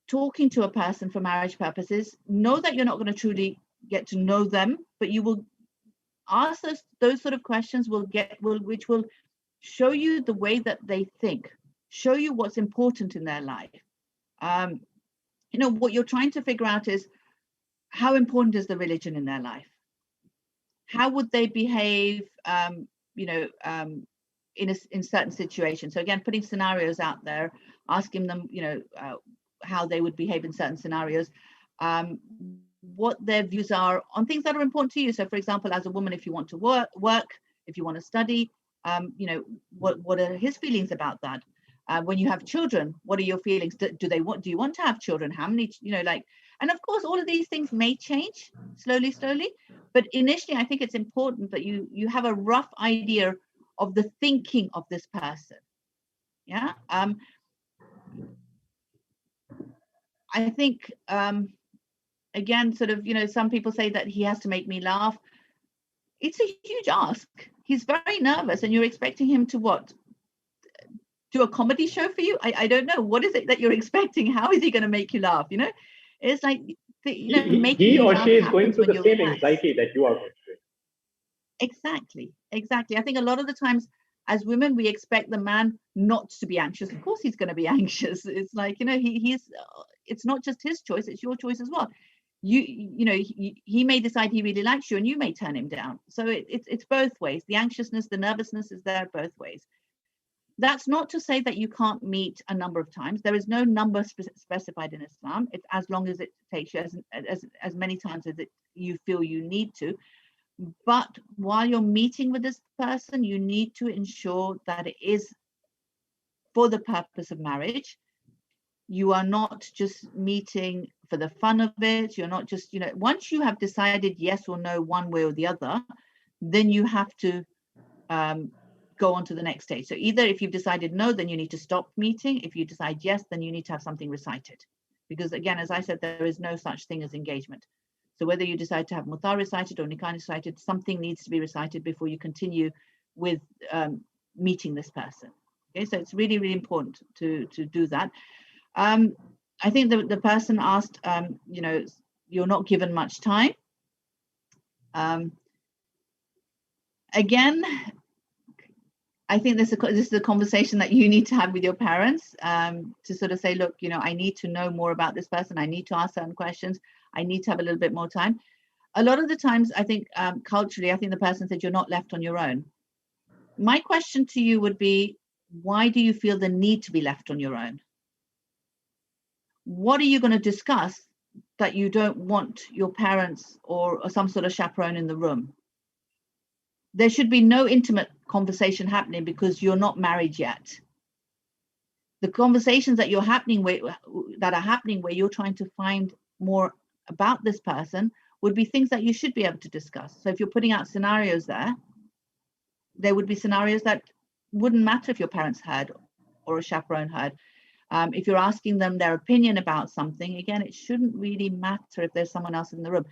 talking to a person for marriage purposes, know that you're not going to truly get to know them, but you will ask those sort of questions which will show you the way that they think, show you what's important in their life. What you're trying to figure out is, how important is the religion in their life? How would they behave, in certain situations? So again, putting scenarios out there, asking them, how they would behave in certain scenarios, what their views are on things that are important to you. So for example, as a woman, if you want to work, if you want to study, what are his feelings about that? When you have children, what are your feelings? Do you want to have children? How many, and of course, all of these things may change slowly, but initially, I think it's important that you have a rough idea of the thinking of this person. Yeah. I think, again, sort of, some people say that he has to make me laugh. It's a huge ask. He's very nervous, and you're expecting him to what? Do a comedy show for you? I don't know. What is it that you're expecting? How is he going to make you laugh? It's like, making he or she is going through the same relaxed. anxiety that you are going through. Exactly. I think a lot of the times as women, we expect the man not to be anxious. Of course, he's going to be anxious. It's like, he's. It's not just his choice; it's your choice as well. He may decide he really likes you, and you may turn him down. So it's both ways. The anxiousness, the nervousness is there both ways. That's not to say that you can't meet a number of times. There is no number specified in Islam. It's as long as it takes you, as many times as you feel you need to. But while you're meeting with this person, you need to ensure that it is for the purpose of marriage. You are not just meeting for the fun of it. You're not just, once you have decided yes or no one way or the other, then you have to go on to the next stage. So either if you've decided no, then you need to stop meeting. If you decide yes, then you need to have something recited. Because again, as I said, there is no such thing as engagement. So whether you decide to have mutar recited or nikah recited, something needs to be recited before you continue with meeting this person. Okay, so it's really, really important to do that. I think the person asked, you're not given much time. Again, I think this is a conversation that you need to have with your parents, to sort of say, look, I need to know more about this person. I need to ask certain questions. I need to have a little bit more time. A lot of the times, I think culturally, I think the person said you're not left on your own. My question to you would be, why do you feel the need to be left on your own? What are you going to discuss that you don't want your parents or some sort of chaperone in the room? There should be no intimate conversation happening because you're not married yet. The conversations that are happening where you're trying to find more about this person would be things that you should be able to discuss. So if you're putting out scenarios there would be scenarios that wouldn't matter if your parents heard or a chaperone heard. If you're asking them their opinion about something, again, it shouldn't really matter if there's someone else in the room.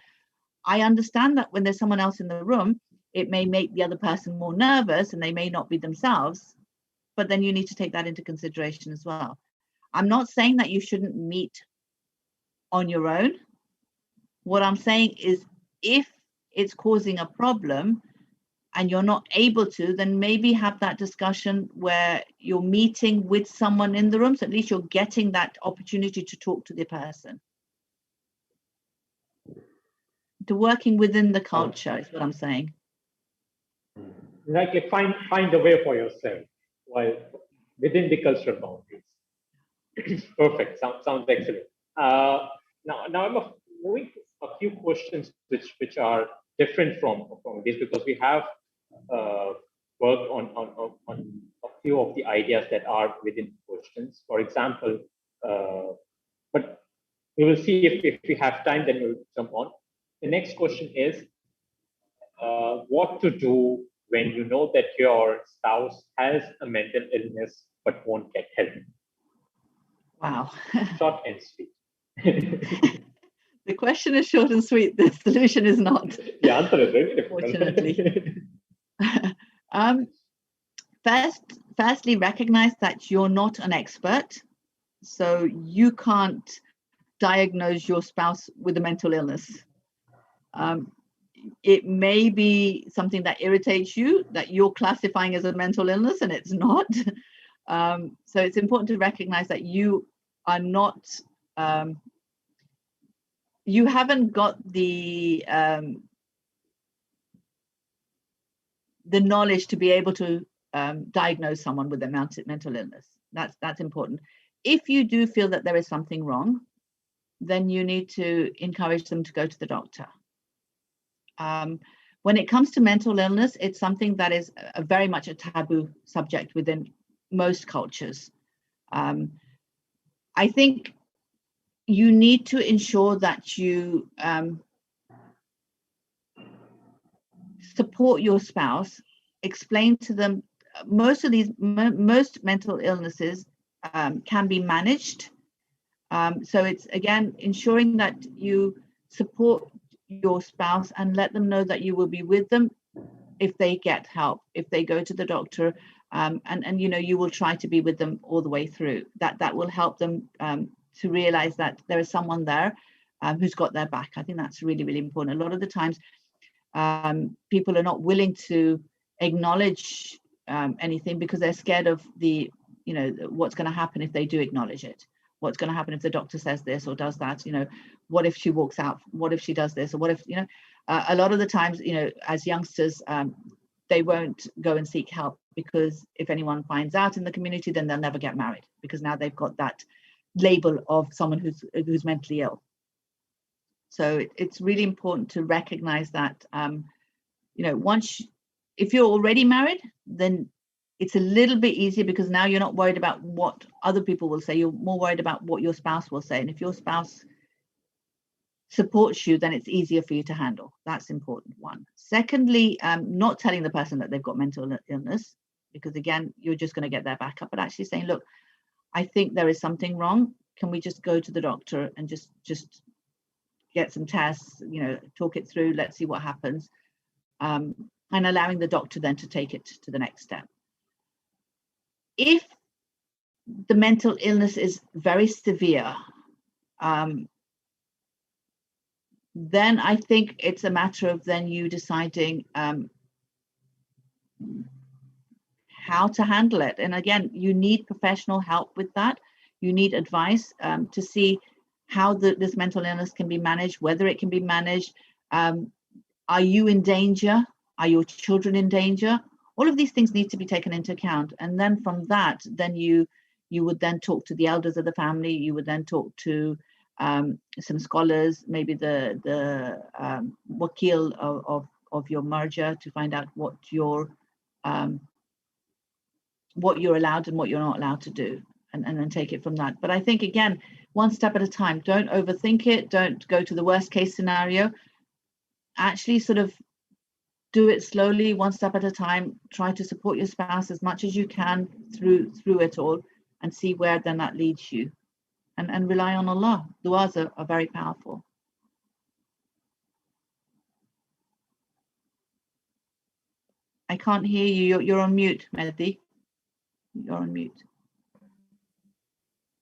I understand that when there's someone else in the room, it may make the other person more nervous and they may not be themselves, but then you need to take that into consideration as well. I'm not saying that you shouldn't meet on your own. What I'm saying is if it's causing a problem and you're not able to, then maybe have that discussion where you're meeting with someone in the room, so at least you're getting that opportunity to talk to the person. To working within the culture is what I'm saying. Like find a way for yourself while within the cultural boundaries. Perfect. Sounds excellent. Now I'm moving to a few questions which are different from this, because we have worked on a few of the ideas that are within questions. For example, but we will see if we have time, then we'll jump on. The next question is what to do when you know that your spouse has a mental illness but won't get help. Wow. Short and sweet. The question is short and sweet. The solution is not. The answer is very difficult. Unfortunately. Firstly, recognize that you're not an expert. So you can't diagnose your spouse with a mental illness. it may be something that irritates you, that you're classifying as a mental illness, and it's not. So it's important to recognize that you are not, you haven't got the knowledge to be able to diagnose someone with a mental illness. That's important. If you do feel that there is something wrong, then you need to encourage them to go to the doctor. When it comes to mental illness, it's something that is very much a taboo subject within most cultures. I think you need to ensure that you support your spouse, explain to them most mental illnesses can be managed. So it's, again, ensuring that you support your spouse and let them know that you will be with them if they get help, if they go to the doctor, and you know, you will try to be with them all the way through. That will help them to realize that there is someone there who's got their back. I think that's really, really important. A lot of the times people are not willing to acknowledge anything because they're scared of the, you know, what's going to happen if they do acknowledge it. What's going to happen if the doctor says this or does that? You know, what if she walks out? What if she does this? Or what if, you know, a lot of the times, you know, as youngsters, they won't go and seek help because if anyone finds out in the community, then they'll never get married because now they've got that label of someone who's mentally ill. So it's really important to recognize that, you know, if you're already married, then it's a little bit easier because now you're not worried about what other people will say. You're more worried about what your spouse will say. And if your spouse supports you, then it's easier for you to handle. That's important, one. Secondly, not telling the person that they've got mental illness, because again, you're just going to get their back up, but actually saying, look, I think there is something wrong. Can we just go to the doctor and just get some tests, you know, talk it through, let's see what happens. And allowing the doctor then to take it to the next step. If the mental illness is very severe, then I think it's a matter of then you deciding how to handle it. And again, you need professional help with that. You need advice to see how this mental illness can be managed, whether it can be managed. Are you in danger? Are your children in danger? All of these things need to be taken into account. And then from that, then you would then talk to the elders of the family. You would then talk to some scholars, maybe the wakil of your merger, to find out what you're allowed and what you're not allowed to do, and then take it from that. But I think, again, one step at a time. Don't overthink it. Don't go to the worst case scenario. Actually sort of do it slowly, one step at a time. Try to support your spouse as much as you can through it all, and see where then that leads you. And rely on Allah. Du'as are very powerful. I can't hear you. You're on mute, Mehdi. You're on mute.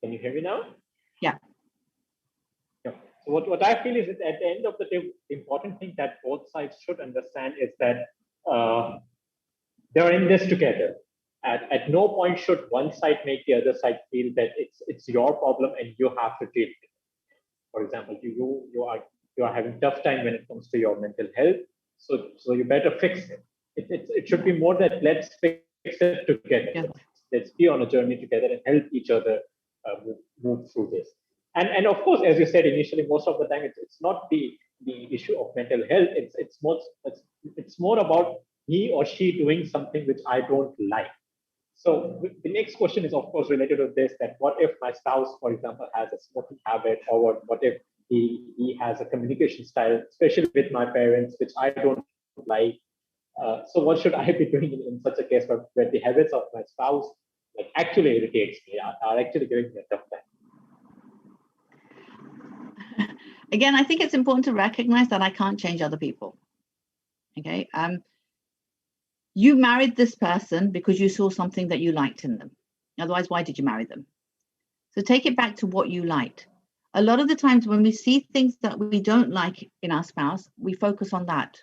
Can you hear me now? Yeah. Yeah. So what I feel is that at the end of the day, the important thing that both sides should understand is that they're in this together. At no point should one side make the other side feel that it's your problem and you have to deal with it. For example, you are having tough time when it comes to your mental health, so you better fix it. It should be more that let's fix it together. Yeah. Let's be on a journey together and help each other move through this. And of course, as you said initially, most of the time it's not the issue of mental health. It's more about he or she doing something which I don't like. So the next question is, of course, related to this, that what if my spouse, for example, has a smoking habit, or what if he has a communication style, especially with my parents, which I don't like. So what should I be doing in such a case where the habits of my spouse actually irritates me, are actually giving me a tough time? Again, I think it's important to recognize that I can't change other people. Okay. You married this person because you saw something that you liked in them. Otherwise, why did you marry them? So take it back to what you liked. A lot of the times when we see things that we don't like in our spouse, we focus on that.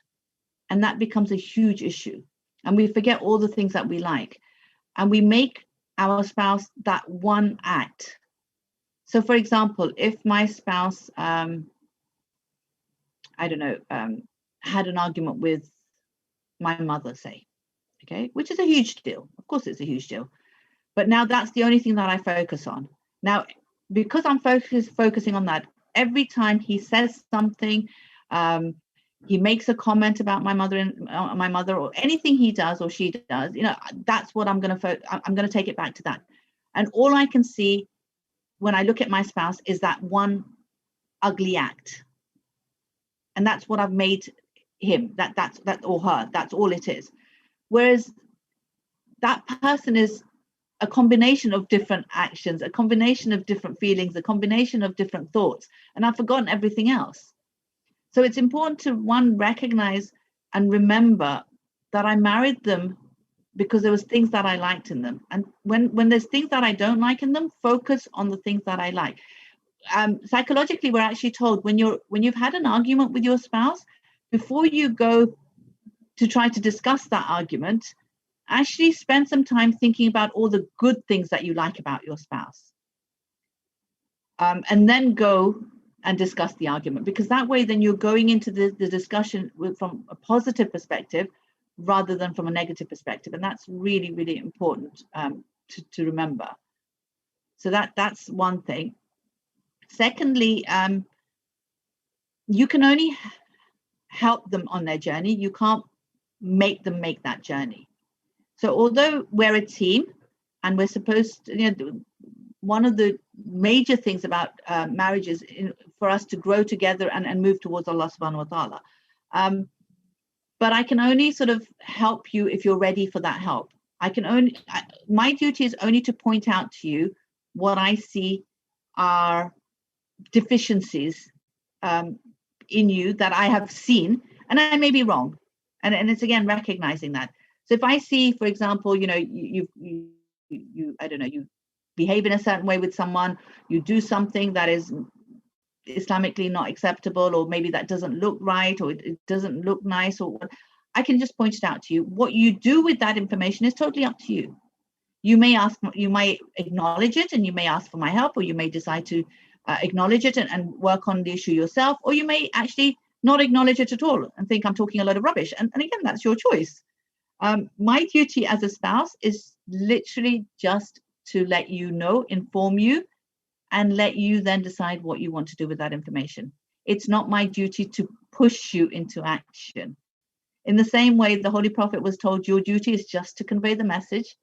And that becomes a huge issue. And we forget all the things that we like. And we make our spouse that one act. So, for example, if my spouse, had an argument with my mother, say, okay, which is a huge deal. Of course, it's a huge deal. But now that's the only thing that I focus on. Now, because I'm focusing on that, every time he says something, he makes a comment about my mother, or anything he does or she does, that's what I'm going to take it back to that. And all I can see when I look at my spouse is that one ugly act. And that's what I've made him, that or her, that's all it is. Whereas that person is a combination of different actions, a combination of different feelings, a combination of different thoughts, and I've forgotten everything else. So it's important to, one, recognize and remember that I married them because there was things that I liked in them. And when there's things that I don't like in them, focus on the things that I like. Psychologically, we're actually told when you've had an argument with your spouse, before you go to try to discuss that argument, actually spend some time thinking about all the good things that you like about your spouse. And then go and discuss the argument, because that way then you're going into the discussion from a positive perspective rather than from a negative perspective. And that's really, really important to remember. So that's one thing. Secondly, you can only help them on their journey. You can't make them make that journey. So although we're a team and we're supposed to, one of the major things about marriage is for us to grow together and move towards Allah subhanahu wa ta'ala. But I can only sort of help you if you're ready for that help. My duty is only to point out to you what I see are deficiencies in you that I have seen, and I may be wrong. And it's again recognizing that. So if I see, for example, you I don't know, you behave in a certain way with someone, you do something that is Islamically not acceptable, or maybe that doesn't look right, or it doesn't look nice, or I can just point it out to you. What you do with that information is totally up to you. You might acknowledge it and you may ask for my help, or you may decide to acknowledge it and work on the issue yourself, or you may actually not acknowledge it at all and think I'm talking a lot of rubbish. And again, that's your choice. My duty as a spouse is literally just to let you know, inform you, and let you then decide what you want to do with that information. It's not my duty to push you into action. In the same way, the Holy Prophet was told your duty is just to convey the message.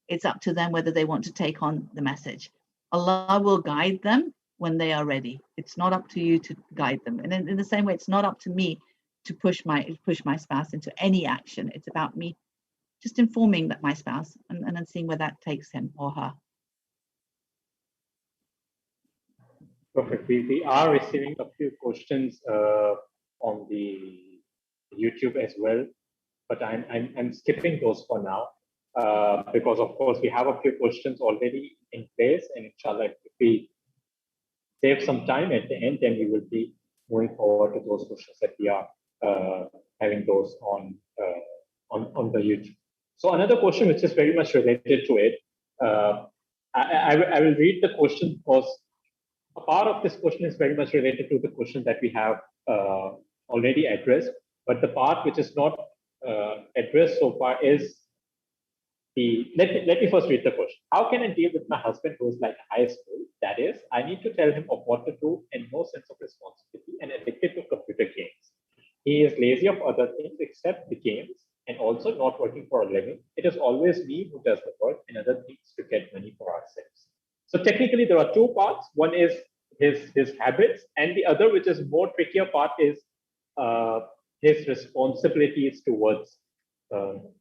It's up to them whether they want to take on the message. Allah will guide them when they are ready. It's not up to you to guide them. And in the same way, it's not up to me to push my spouse into any action. It's about me just informing my spouse and then seeing where that takes him or her. Perfect. We are receiving a few questions on the YouTube as well, but I'm skipping those for now because of course we have a few questions already in place, and inshallah, if we save some time at the end, then we will be moving forward to those questions that we are having those on the YouTube. So another question which is very much related to it, I will read the question because a part of this question is very much related to the question that we have already addressed, but the part which is not addressed so far is let me first read the question. How can I deal with my husband who is like high school? That is, I need to tell him of what to do and no sense of responsibility and addicted to computer games. He is lazy of other things except the games and also not working for a living. It is always me who does the work and other things to get money for ourselves. So technically there are two parts. One is his habits, and the other, which is more trickier part, is his responsibilities towards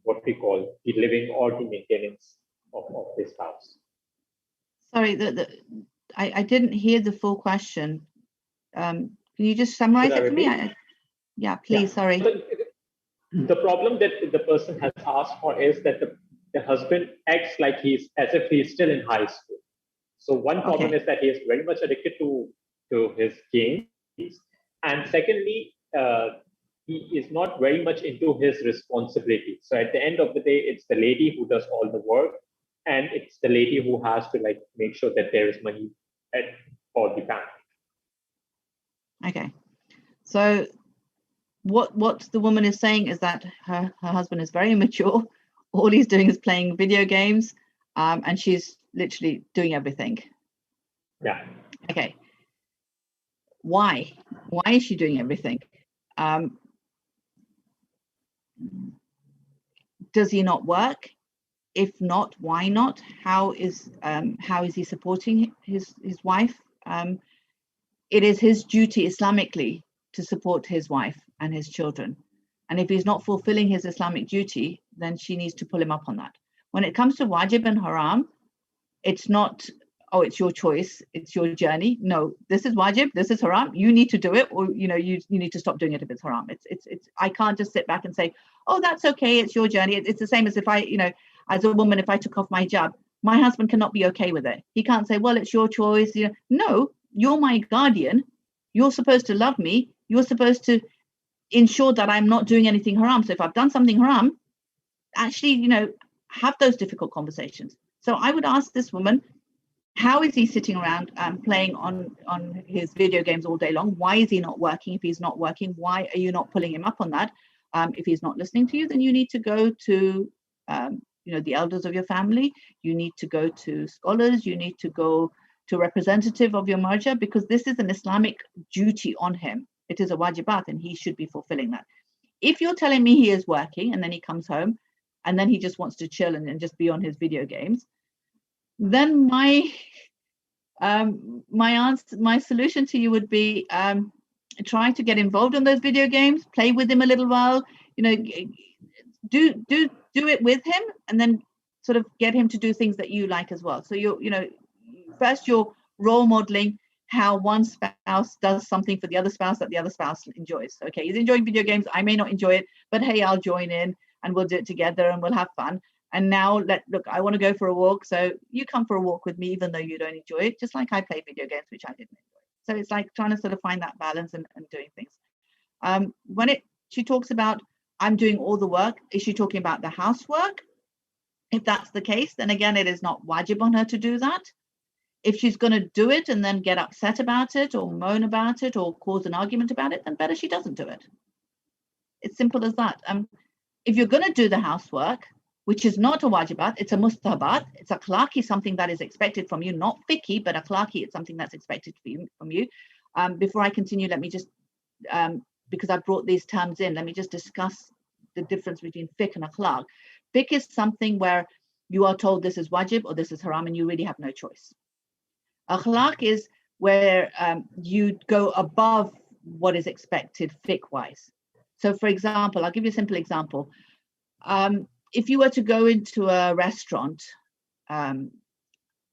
what we call the living or the maintenance of this house. Sorry, I didn't hear the full question. Can you just summarize it for me? Yeah, please. Yeah. Sorry. The problem that the person has asked for is that the husband acts like as if he's still in high school. So one problem is that he is very much addicted to his games, and secondly, he is not very much into his responsibility. So at the end of the day, it's the lady who does all the work, and it's the lady who has to like make sure that there is money for the family. Okay, so what the woman is saying is that her husband is very immature. All he's doing is playing video games, and she's literally doing everything. Yeah. Okay. Why is she doing everything? Does he not work? If not, why not? How is he supporting his wife? It is his duty Islamically to support his wife and his children. And if he's not fulfilling his Islamic duty, then she needs to pull him up on that. When it comes to wajib and haram, it's not, oh, it's your choice, it's your journey. No, this is wajib, this is haram. You need to do it, or you need to stop doing it if it's haram. It's I can't just sit back and say, oh, that's okay, it's your journey. It's the same as if I, as a woman, if I took off my hijab, my husband cannot be okay with it. He can't say, well, it's your choice. No, you're my guardian. You're supposed to love me. You're supposed to ensure that I'm not doing anything haram. So if I've done something haram, actually, have those difficult conversations. So I would ask this woman, how is he sitting around playing on his video games all day long? Why is he not working? If he's not working, why are you not pulling him up on that? If he's not listening to you, then you need to go to the elders of your family. You need to go to scholars. You need to go to a representative of your marja, because this is an Islamic duty on him. It is a wajibat, and he should be fulfilling that. If you're telling me he is working and then he comes home and then he just wants to chill and just be on his video games, then my solution to you would be try to get involved in those video games, play with him a little while, do it with him, and then sort of get him to do things that you like as well. So first you're role modeling how one spouse does something for the other spouse that the other spouse enjoys. Okay, he's enjoying video games, I may not enjoy it, but hey, I'll join in and we'll do it together and we'll have fun. And now look, I want to go for a walk, so you come for a walk with me even though you don't enjoy it, just like I play video games, which I didn't enjoy. So it's like trying to sort of find that balance and doing things. She talks about, I'm doing all the work, is she talking about the housework? If that's the case, then again, it is not wajib on her to do that. If she's going to do it and then get upset about it or moan about it or cause an argument about it, then better she doesn't do it. It's simple as that. If you're going to do the housework, which is not a wajibat, it's a mustahabat, it's akhlaqi, something that is expected from you, not fiqhi, but akhlaqi, it's something that's expected from you. Before I continue, let me just, because I brought these terms in, let me just discuss the difference between fiqh and akhlaq. Fiqh is something where you are told this is wajib or this is haram and you really have no choice. Akhlaq is where you go above what is expected fiqh-wise. So for example, I'll give you a simple example. If you were to go into a restaurant,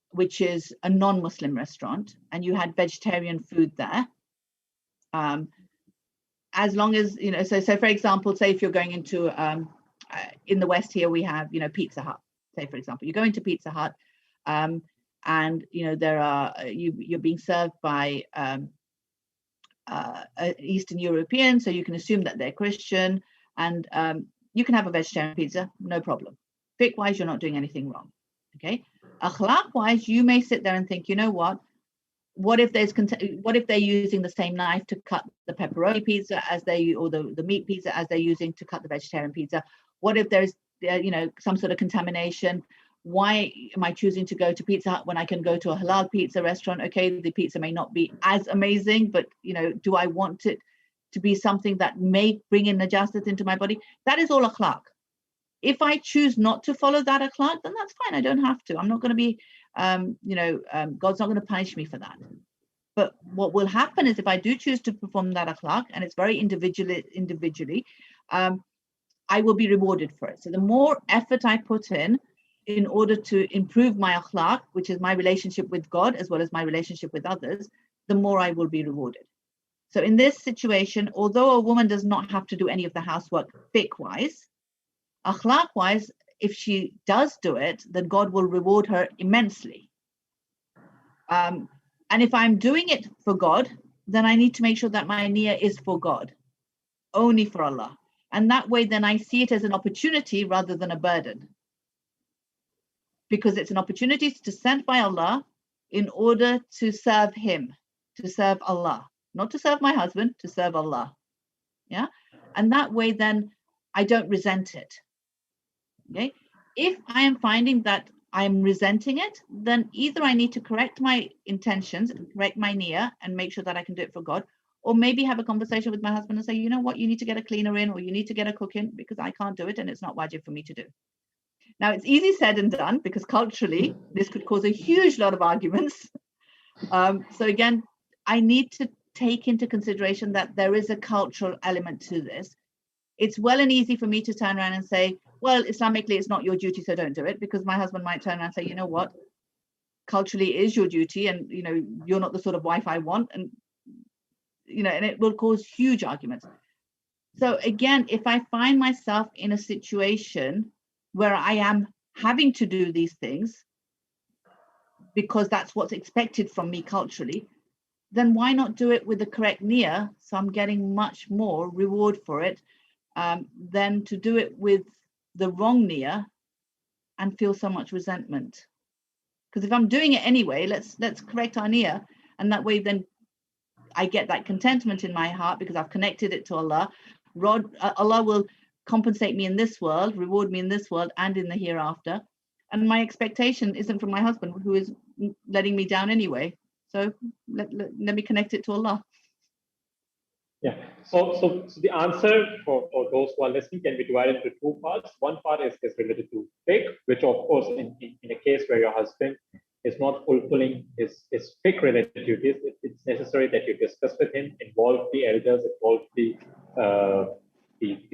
which is a non-Muslim restaurant, and you had vegetarian food there, as long as, so for example, say if you're going into, in the West here, we have, Pizza Hut, say for example, you go into Pizza Hut, and, there are, you're being served by Eastern European, so you can assume that they're Christian, and you can have a vegetarian pizza, no problem. Fiqh-wise, you're not doing anything wrong, okay? Akhlaq-wise, you may sit there and think, you know what? What if they're using the same knife to cut the pepperoni pizza or the meat pizza as they're using to cut the vegetarian pizza? What if there's, some sort of contamination? Why am I choosing to go to Pizza Hut when I can go to a halal pizza restaurant? Okay, the pizza may not be as amazing, but, do I want it to be something that may bring in najasat into my body? That is all akhlaq. If I choose not to follow that akhlaq, then that's fine. I don't have to. I'm not going to be, God's not going to punish me for that. But what will happen is if I do choose to perform that akhlaq, and it's very individually, I will be rewarded for it. So the more effort I put in order to improve my akhlaq, which is my relationship with God as well as my relationship with others, the more I will be rewarded. So in this situation, although a woman does not have to do any of the housework fiqh-wise, akhlaq-wise, if she does do it, then God will reward her immensely. And if I'm doing it for God, then I need to make sure that my niyyah is for God. only for Allah. And that way, then I see it as an opportunity rather than a burden. Because it's an opportunity to sent by Allah in order to serve Him, to serve Allah, not to serve my husband, to serve Allah. Yeah. And that way, then I don't resent it. Okay. If I am finding that I'm resenting it, then either I need to correct my intentions, correct my niyyah, and make sure that I can do it for God, or maybe have a conversation with my husband and say, you know what, you need to get a cleaner in, or you need to get a cook in, because I can't do it and it's not wajib for me to do. Now, it's easy said and done, because culturally, this could cause a huge lot of arguments. So again, I need to take into consideration that there is a cultural element to this. It's well and easy for me to turn around and say, well, Islamically, it's not your duty, so don't do it, because my husband might turn around and say, you know what, culturally it is your duty, and you know, you're not the sort of wife I want, and you know, and it will cause huge arguments. So again, if I find myself in a situation where I am having to do these things because that's what's expected from me culturally, then why not do it with the correct niyyah, so I'm getting much more reward for it, than to do it with the wrong niyyah and feel so much resentment. Because if I'm doing it anyway, let's correct our niyyah, and that way then I get that contentment in my heart because I've connected it to Allah. Allah will compensate me in this world, reward me in this world and in the hereafter. And my expectation isn't from my husband, who is letting me down anyway. So let me connect it to Allah. Yeah. So the answer for those who are listening can be divided into two parts. One part is related to fiqh, which of course in a case where your husband is not fulfilling his fiqh related duties, it's necessary that you discuss with him, involve the elders, involve the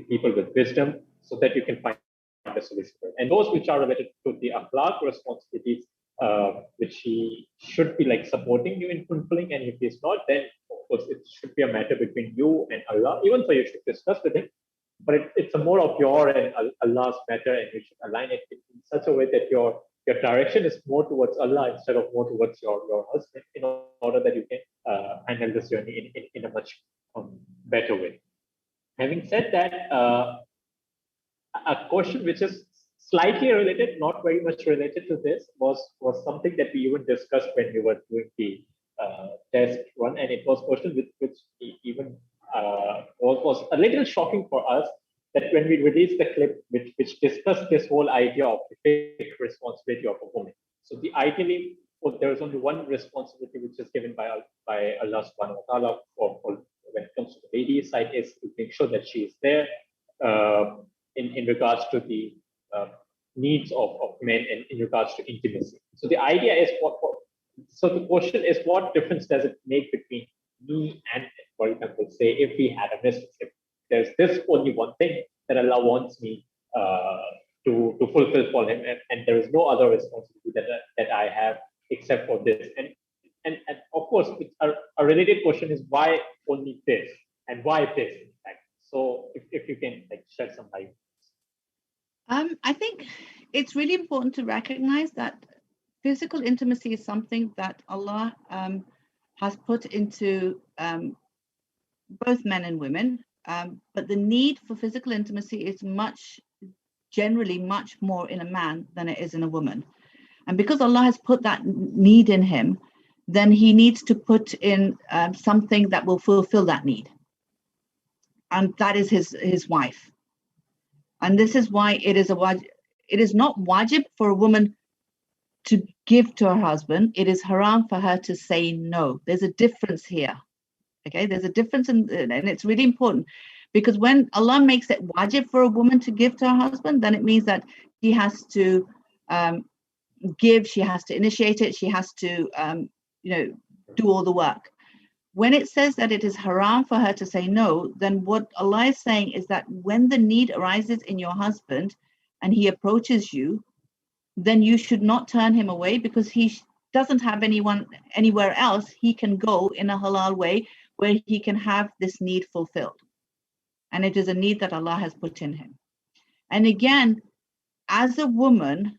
people with wisdom, so that you can find a solution. And those which are related to the akhlaq responsibilities, which he should be like supporting you in fulfilling, and if he's not, then of course it should be a matter between you and Allah. Even so, you should discuss with him, but it's a more of your and Allah's matter, and you should align it in such a way that your direction is more towards Allah instead of more towards your husband, in order that you can handle this journey in a much better way. Having said that, a question which is slightly related, not very much related to this, was something that we even discussed when we were doing the test run, and it was a question which even was a little shocking for us, that when we released the clip which discussed this whole idea of the fake responsibility of a woman. So ideally, there is only one responsibility which is given by Allah subhanahu wa ta'ala for when it comes to the lady's side, is to make sure that she is there in regards to the needs of men and in regards to intimacy. So the idea is so the question is, what difference does it make between me and, for example, say if we had a relationship, there's this only one thing that Allah wants me to fulfill for him, and there is no other responsibility that I have except for this. And of course, a related question is, why only this, and why this, in fact. So if you can like shed some light. I think it's really important to recognize that physical intimacy is something that Allah has put into both men and women, but the need for physical intimacy is generally much more in a man than it is in a woman. And because Allah has put that need in him, then he needs to put in something that will fulfill that need. And that is his wife. And this is why it is not wajib for a woman to give to her husband. It is haram for her to say no. There's a difference here. Okay, there's a difference, and it's really important, because when Allah makes it wajib for a woman to give to her husband, then it means that she has to give, she has to initiate it, she has to do all the work. When it says that it is haram for her to say no, then what Allah is saying is that when the need arises in your husband and he approaches you, then you should not turn him away, because he doesn't have anyone anywhere else he can go in a halal way where he can have this need fulfilled. And it is a need that Allah has put in him. And again, as a woman,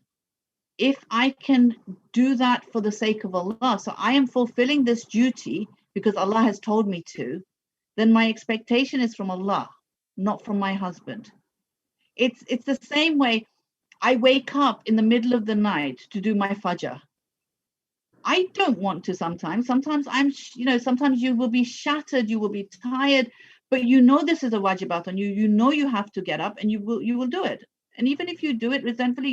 if I can do that for the sake of Allah, so I am fulfilling this duty because Allah has told me to, then my expectation is from Allah. not from my husband. It's the same way I wake up in the middle of the night to do my fajr. I don't want to sometimes. Sometimes sometimes you will be shattered, you will be tired, but this is a wajibat on you. You have to get up and you will do it. And even if you do it resentfully,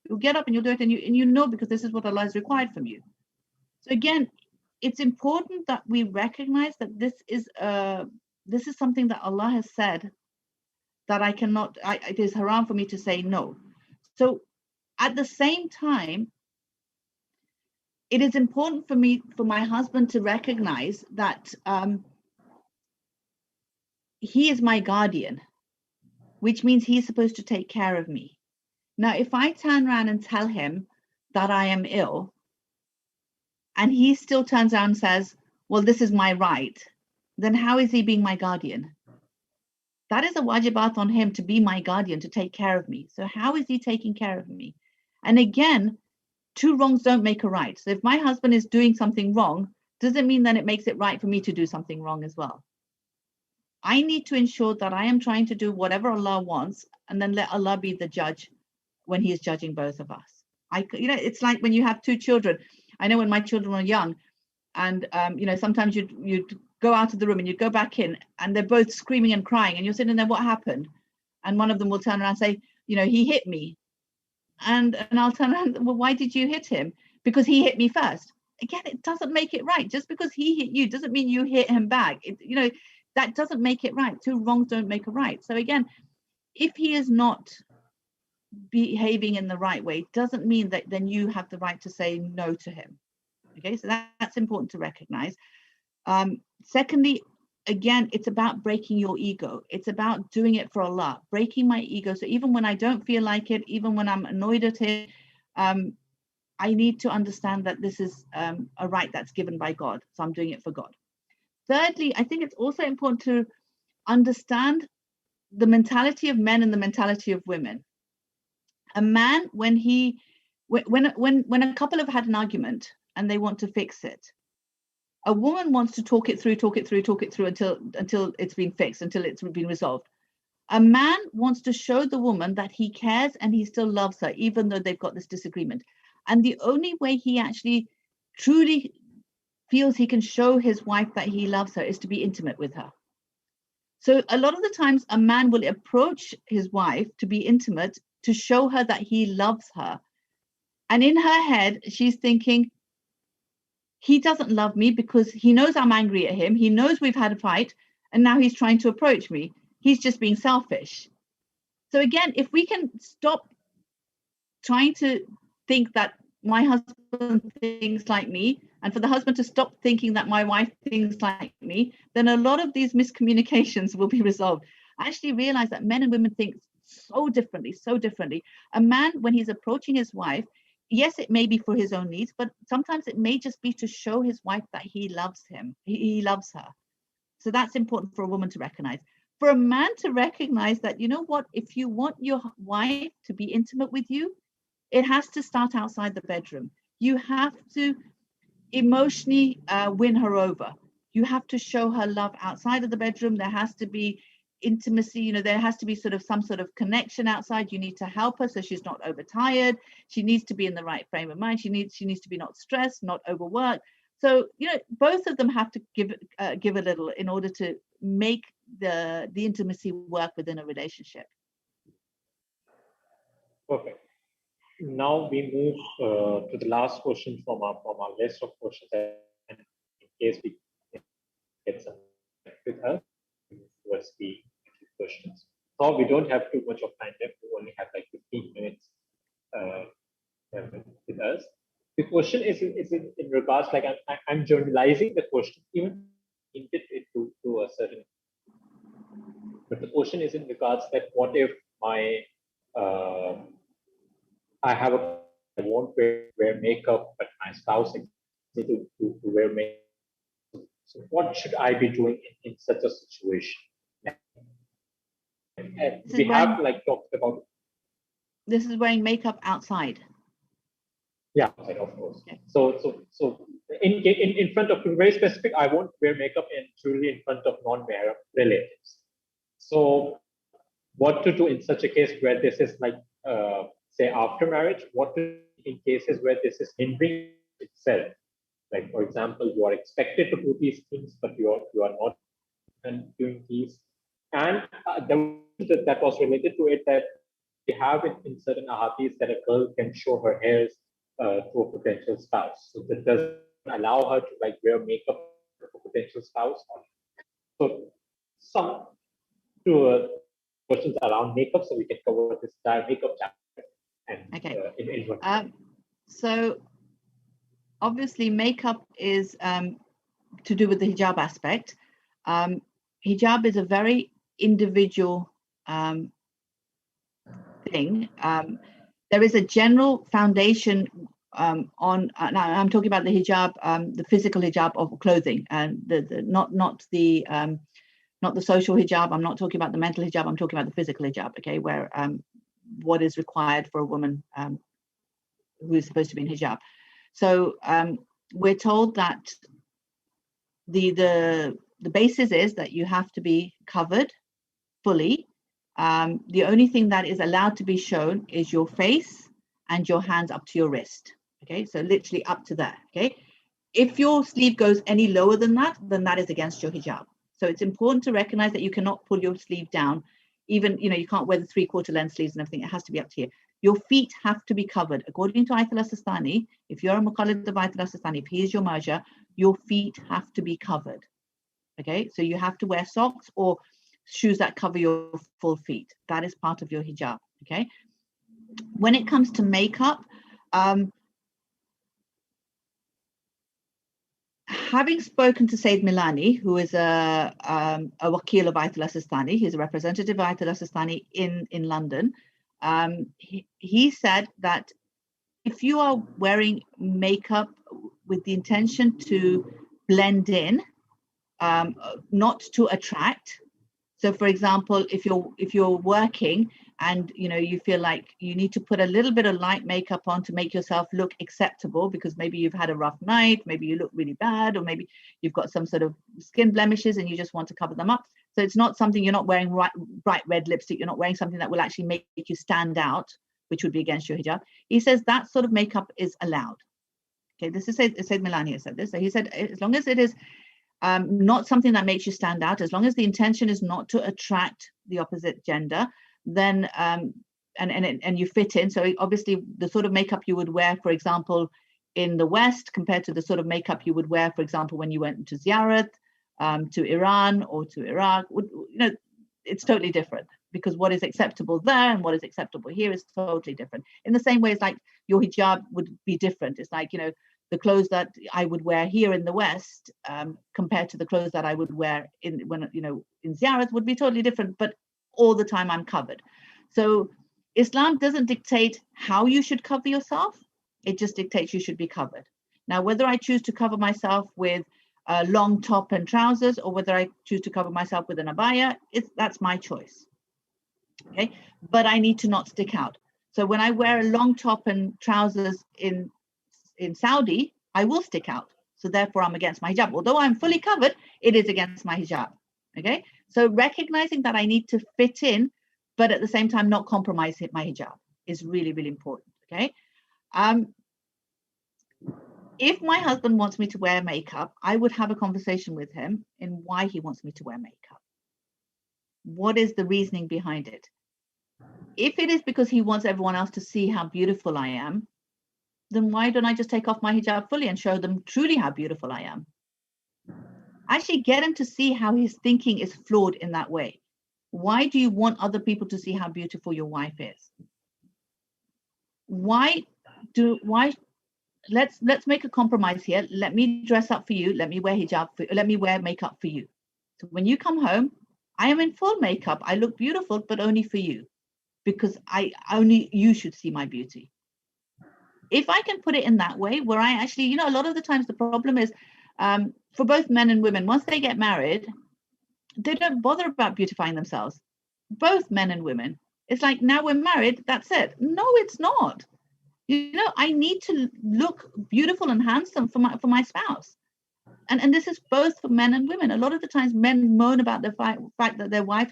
you'll get up and you'll do it, and you know because this is what Allah has required from you. So again, it's important that we recognize that this is something that Allah has said that I cannot. It is haram for me to say no. So at the same time, it is important for my husband to recognize that he is my guardian, which means he's supposed to take care of me. Now, if I turn around and tell him that I am ill, and he still turns around and says, well, this is my right, then how is he being my guardian? That is a wajibat on him to be my guardian, to take care of me. So how is he taking care of me? And again, two wrongs don't make a right. So if my husband is doing something wrong, doesn't mean that it makes it right for me to do something wrong as well. I need to ensure that I am trying to do whatever Allah wants, and then let Allah be the judge when He is judging both of us. It's like when you have two children. I know when my children were young, and sometimes you'd go out of the room and you'd go back in, and they're both screaming and crying, and you're sitting there, what happened? And one of them will turn around and say, he hit me. And I'll turn around, well, why did you hit him? Because he hit me first. Again, it doesn't make it right. Just because he hit you doesn't mean you hit him back. That doesn't make it right. Two wrongs don't make a right. So again, if he is not behaving in the right way, doesn't mean that then you have the right to say no to him. Okay, so that's important to recognize. Secondly, again, it's about breaking your ego. It's about doing it for Allah, breaking my ego. So even when I don't feel like it, even when I'm annoyed at it, I need to understand that this is a right that's given by God. So I'm doing it for God. Thirdly, I think it's also important to understand the mentality of men and the mentality of women. A man, when a couple have had an argument and they want to fix it, a woman wants to talk it through until it's been fixed, until it's been resolved. A man wants to show the woman that he cares and he still loves her, even though they've got this disagreement. And the only way he actually truly feels he can show his wife that he loves her is to be intimate with her. So a lot of the times a man will approach his wife to be intimate, to show her that he loves her. And in her head, she's thinking, he doesn't love me because he knows I'm angry at him. He knows we've had a fight, and now he's trying to approach me. He's just being selfish. So again, if we can stop trying to think that my husband thinks like me, and for the husband to stop thinking that my wife thinks like me, then a lot of these miscommunications will be resolved. I actually realize that men and women think so differently. A man, when he's approaching his wife, yes, it may be for his own needs, but sometimes it may just be to show his wife that he loves him. He loves her. So that's important for a woman to recognize. For a man to recognize that, if you want your wife to be intimate with you, it has to start outside the bedroom. You have to emotionally win her over. You have to show her love outside of the bedroom. There has to be intimacy, there has to be some sort of connection outside. You need to help her so she's not overtired. She needs to be in the right frame of mind. She needs to be not stressed, not overworked. So both of them have to give a little in order to make the intimacy work within a relationship. Perfect. Now we move to the last question from our list of questions, and in case we get some with us towards the questions. So we don't have too much of time left. We only have like 15 minutes with us. The question is in regards, like I'm generalizing the question, even it to a certain, but the question is in regards that what if I won't wear makeup, but my spouse needs to wear makeup. So what should I be doing in such a situation? And we have talked about. This is wearing makeup outside. Yeah, outside, of course. Okay. So in front of, very specific, I won't wear makeup and jewelry in front of non-mahram relatives. So what to do in such a case where this is like, say, after marriage, what to do in cases where this is hindering itself. Like, for example, you are expected to do these things, but you are not doing these. And that was related to it, that we have in certain ahadis that a girl can show her hairs to a potential spouse. So that doesn't allow her to like wear makeup for a potential spouse. So some questions around makeup, so we can cover this entire makeup chapter and in one. So obviously makeup is to do with the hijab aspect. Hijab is a very individual thing. There is a general foundation on. Now I'm talking about the hijab, the physical hijab of clothing, and not the social hijab. I'm not talking about the mental hijab. I'm talking about the physical hijab. Okay, where what is required for a woman who is supposed to be in hijab. So we're told that the basis is that you have to be covered fully. The only thing that is allowed to be shown is your face and your hands up to your wrist. Okay, so literally up to there. Okay, if your sleeve goes any lower than that, then that is against your hijab. So it's important to recognize that you cannot pull your sleeve down. Even, you can't wear the 3/4 length sleeves and everything. It has to be up to here. Your feet have to be covered. According to Ayatollah Sistani, if you're a Muqallid of Ayatollah Sistani, if he is your marja, your feet have to be covered. Okay, so you have to wear socks or shoes that cover your full feet. That is part of your hijab. Okay, when it comes to makeup, having spoken to Sayyid Milani, who is a wakil of Ayatollah Sistani, he's a representative of Ayatollah Sistani in London, he said that if you are wearing makeup with the intention to blend in, not to attract. So, for example, if you're working and you feel like you need to put a little bit of light makeup on to make yourself look acceptable, because maybe you've had a rough night, maybe you look really bad, or maybe you've got some sort of skin blemishes and you just want to cover them up. So it's not something, you're not wearing bright red lipstick, you're not wearing something that will actually make you stand out, which would be against your hijab. He says that sort of makeup is allowed. Okay, this is Sayyid Milani has said this. So he said, as long as it is not something that makes you stand out, as long as the intention is not to attract the opposite gender, then and you fit in. So obviously the sort of makeup you would wear, for example, in the West compared to the sort of makeup you would wear, for example, when you went to Ziyarat to Iran or to Iraq, it's totally different, because what is acceptable there and what is acceptable here is totally different. In the same way, it's like your hijab would be different. It's like, the clothes that I would wear here in the West compared to the clothes that I would wear in Ziyarat would be totally different, but all the time I'm covered. So Islam doesn't dictate how you should cover yourself. It just dictates you should be covered. Now, whether I choose to cover myself with a long top and trousers, or whether I choose to cover myself with an abaya, that's my choice. Okay, but I need to not stick out. So when I wear a long top and trousers in Saudi, I will stick out. So therefore, I'm against my hijab. Although I'm fully covered, it is against my hijab. Okay, so recognizing that I need to fit in, but at the same time not compromise my hijab is really, really important. Okay. If my husband wants me to wear makeup, I would have a conversation with him in why he wants me to wear makeup. What is the reasoning behind it? If it is because he wants everyone else to see how beautiful I am, then why don't I just take off my hijab fully and show them truly how beautiful I am? Actually get him to see how his thinking is flawed in that way. Why do you want other people to see how beautiful your wife is? Let's make a compromise here. Let me dress up for you. Let me wear hijab let me wear makeup for you. So when you come home, I am in full makeup. I look beautiful, but only for you, because you should see my beauty. If I can put it in that way, where I actually, a lot of the times the problem is for both men and women, once they get married, they don't bother about beautifying themselves. Both men and women. It's like, now we're married, that's it. No, it's not. I need to look beautiful and handsome for my spouse. And this is both for men and women. A lot of the times men moan about the fact that their wives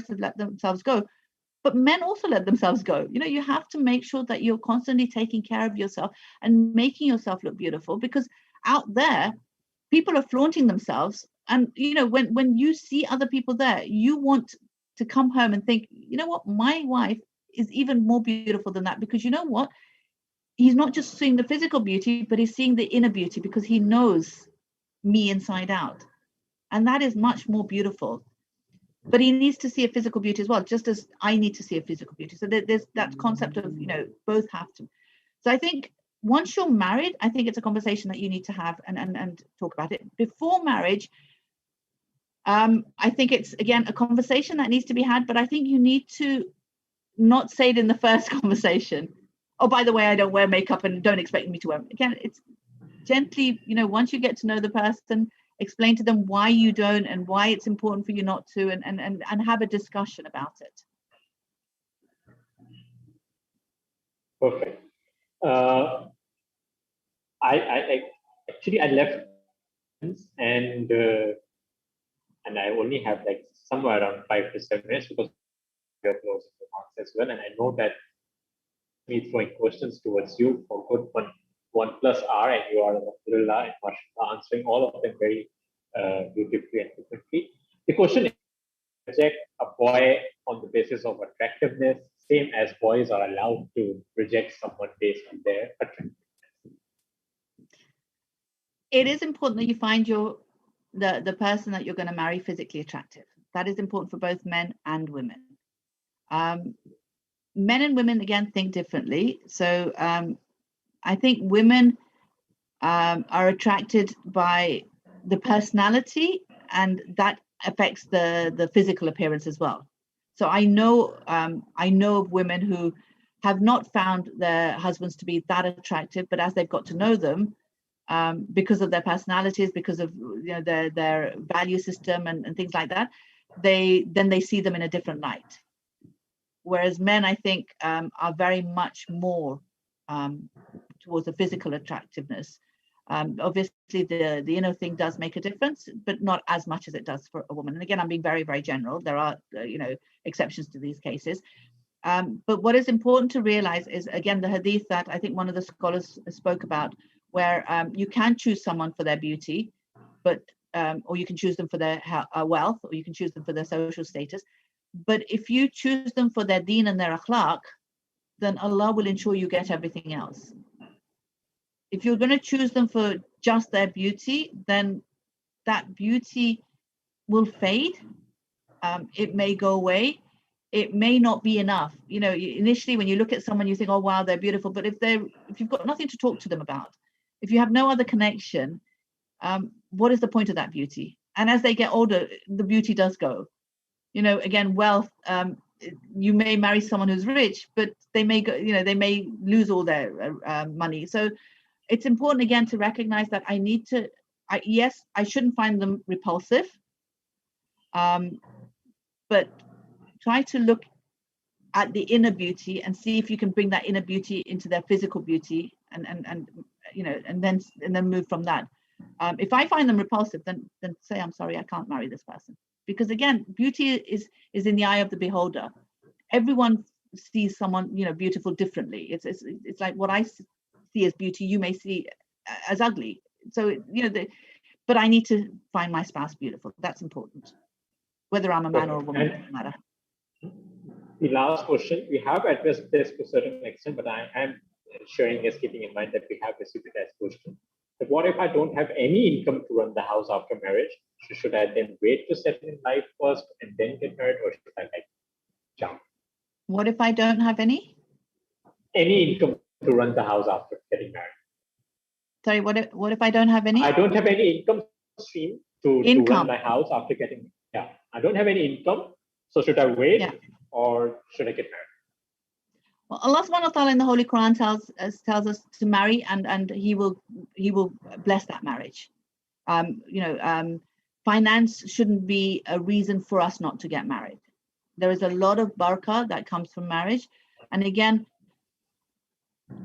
have let themselves go. but men also let themselves go. You have to make sure that you're constantly taking care of yourself and making yourself look beautiful, because out there, people are flaunting themselves. And, when you see other people there, you want to come home and think, you know what, my wife is even more beautiful than that, because you know what? He's not just seeing the physical beauty, but he's seeing the inner beauty, because he knows me inside out. And that is much more beautiful. But he needs to see a physical beauty as well, just as I need to see a physical beauty. So there's that concept of, both have to. So I think once you're married, I think it's a conversation that you need to have and talk about it. Before marriage, I think it's, again, a conversation that needs to be had, but I think you need to not say it in the first conversation. Oh, by the way, I don't wear makeup and don't expect me to wear. Again, it's gently, once you get to know the person, explain to them why you don't and why it's important for you not to, and have a discussion about it. Perfect. I actually I left and I only have like somewhere around 5 to 7 minutes because we are closing the remarks as well, and I know that me throwing questions towards you for good 1+ hour, and you are Alhamdulillah and answering all of them very beautifully and differently. The question is, reject a boy on the basis of attractiveness, same as boys are allowed to reject someone based on their attractiveness. It is important that you find the person that you're going to marry physically attractive. That is important for both men and women. Men and women, again, think differently. So I think women are attracted by the personality, and that affects the physical appearance as well. So I know of women who have not found their husbands to be that attractive, but as they've got to know them, because of their personalities, because of their value system and things like that, they see them in a different light. Whereas men, I think, are very much more towards the physical attractiveness. Obviously, the inner thing does make a difference, but not as much as it does for a woman. And again, I'm being very, very general. There are, exceptions to these cases. But what is important to realize is, again, the hadith that I think one of the scholars spoke about, where you can choose someone for their beauty, but or you can choose them for their wealth, or you can choose them for their social status. But if you choose them for their deen and their akhlaq, then Allah will ensure you get everything else. If you're going to choose them for just their beauty, then that beauty will fade. It may go away. It may not be enough. Initially when you look at someone, you think, oh, wow, they're beautiful. But if you've got nothing to talk to them about, if you have no other connection, what is the point of that beauty? And as they get older, the beauty does go. Again, wealth, you may marry someone who's rich, but they may go, they may lose all their money. So it's important, again, to recognize that yes, I shouldn't find them repulsive, but try to look at the inner beauty and see if you can bring that inner beauty into their physical beauty, and then move from that. If I find them repulsive, then say, I'm sorry, I can't marry this person. Because again, beauty is in the eye of the beholder. Everyone sees someone, beautiful differently. It's like what I see as beauty, you may see as ugly. So, but I need to find my spouse beautiful. That's important. Whether I'm a man or a woman, doesn't matter. The last question, we have addressed this to a certain extent, but I am sharing as keeping in mind that we have received it as question. But what if I don't have any income to run the house after marriage? Should I then wait to settle in life first and then get married, or should I jump? What if I don't have any income to run the house after getting married? Sorry, what if I don't have any? I don't have any income stream to run my house after getting married. Yeah, I don't have any income. So should I wait or should I get married? Well, Allah subhanahu wa ta'ala in the Holy Quran tells us to marry, and He will bless that marriage. Finance shouldn't be a reason for us not to get married. There is a lot of barakah that comes from marriage. And again,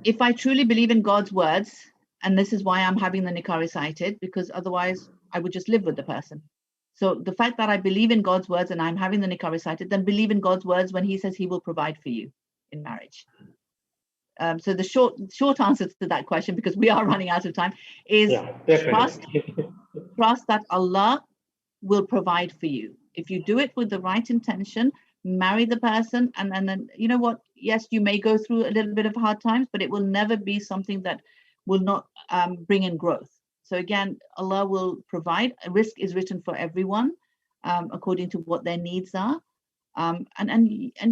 if I truly believe in God's words, and this is why I'm having the nikah recited, because otherwise I would just live with the person. So the fact that I believe in God's words and I'm having the nikah recited, then believe in God's words when he says he will provide for you in marriage. So the short answer to that question, because we are running out of time, is trust that Allah will provide for you. If you do it with the right intention, marry the person, and then you know what? Yes, you may go through a little bit of hard times, but it will never be something that will not bring in growth. So again, Allah will provide. A risk is written for everyone according to what their needs are, and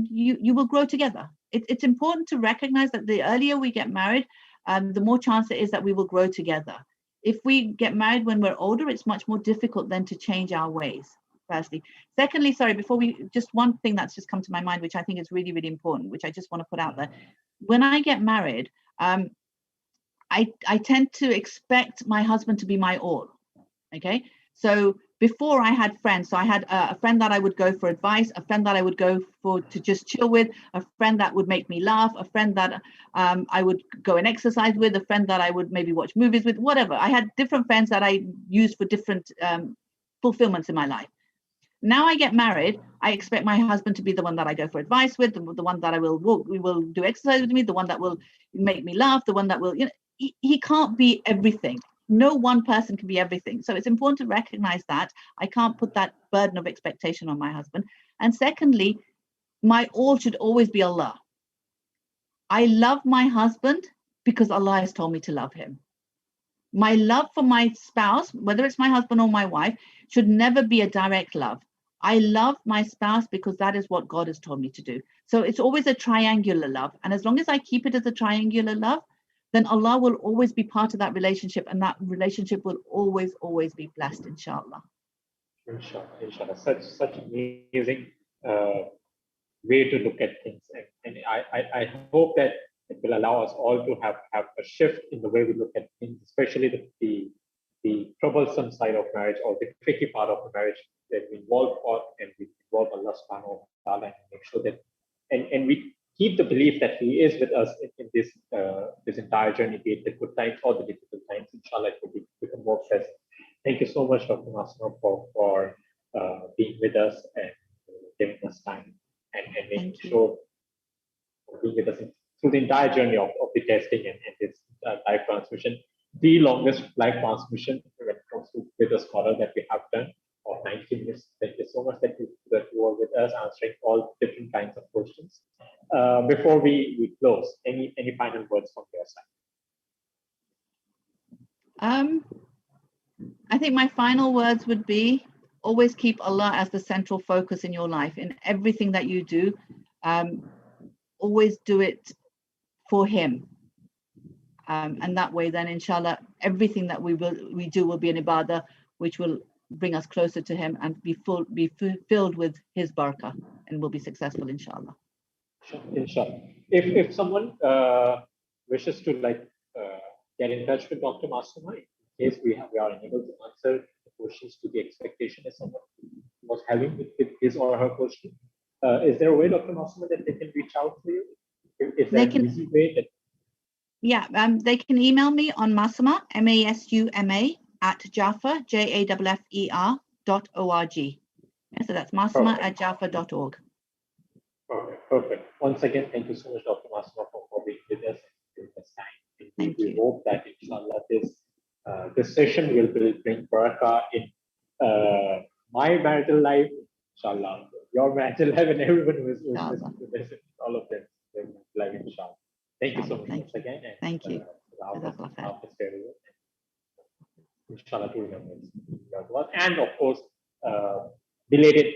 you will grow together. It's important to recognize that the earlier we get married, the more chance it is that we will grow together. If we get married when we're older, it's much more difficult then to change our ways, firstly. Secondly, sorry, before just one thing that's just come to my mind, which I think is really, really important, which I just want to put out there. When I get married, I tend to expect my husband to be my all, okay? So before I had friends, so I had a friend that I would go for advice, a friend that I would go for to just chill with, a friend that would make me laugh, a friend that I would go and exercise with, a friend that I would maybe watch movies with, whatever. I had different friends that I used for different fulfillments in my life. Now I get married, I expect my husband to be the one that I go for advice with, the one that we will do exercise with me, the one that will make me laugh, the one that will, he can't be everything. No one person can be everything. So it's important to recognize that. I can't put that burden of expectation on my husband. And secondly, my all should always be Allah. I love my husband because Allah has told me to love him. My love for my spouse, whether it's my husband or my wife, should never be a direct love. I love my spouse because that is what God has told me to do. So it's always a triangular love. And as long as I keep it as a triangular love, then Allah will always be part of that relationship, and that relationship will always, always be blessed, inshallah. Inshallah. Such amazing way to look at things. And I hope that it will allow us all to have a shift in the way we look at things, especially the troublesome side of marriage or the tricky part of the marriage, that we involve God and we involve Allah subhanahu wa ta'ala, and make sure that and we keep the belief that He is with us in this entire journey, be it the good times or the difficult times. Inshallah, it will become more pleasant. Thank you so much, Dr. Masma, for being with us and giving us time and making sure being with us through the entire journey of the testing and this live transmission, the longest live transmission when it comes to with a scholar that we have done of 90 minutes. Thank you so much that you were with us, answering all different kinds of questions. Before we close, any final words from your side? I think my final words would be, always keep Allah as the central focus in your life. In everything that you do, always do it for Him. And that way, then, inshallah, everything that we do will be an ibadah, which will bring us closer to Him and be filled with His barakah, and will be successful, inshallah. Inshallah. If someone wishes to get in touch with Dr. Masuma, in case we are unable to answer the questions to the expectation that someone was having with his or her question, is there a way, Dr. Masuma, that they can reach out to you? Is there an easy way that? Yeah, they can email me on Masuma, MASUMA @Jaffer, JAFFER.org. Yeah, so that's Masuma @Jaffer.org. Perfect. Once again, thank you so much, Dr. Masuma, for being with us during this time. Thank you. We hope that, inshallah, this session will bring barakah in my marital life, inshallah, your marital life, and everyone who is listening to this, all of them, life, inshallah. Thank you so much once again. And, thank you. Inshallah, to remember as well. And of course, belated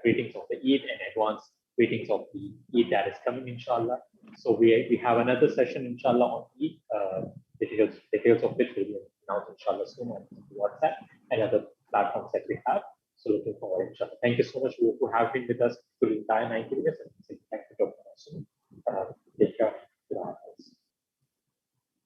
greetings of the Eid and advanced greetings of the Eid that is coming, inshallah. So we have another session, inshallah, on Eid. Details of which will be announced, inshallah, soon on WhatsApp and other platforms that we have. So looking forward, inshallah. Thank you so much for having been with us through the entire 90 minutes. And thank you, Dr. Masum. Take care.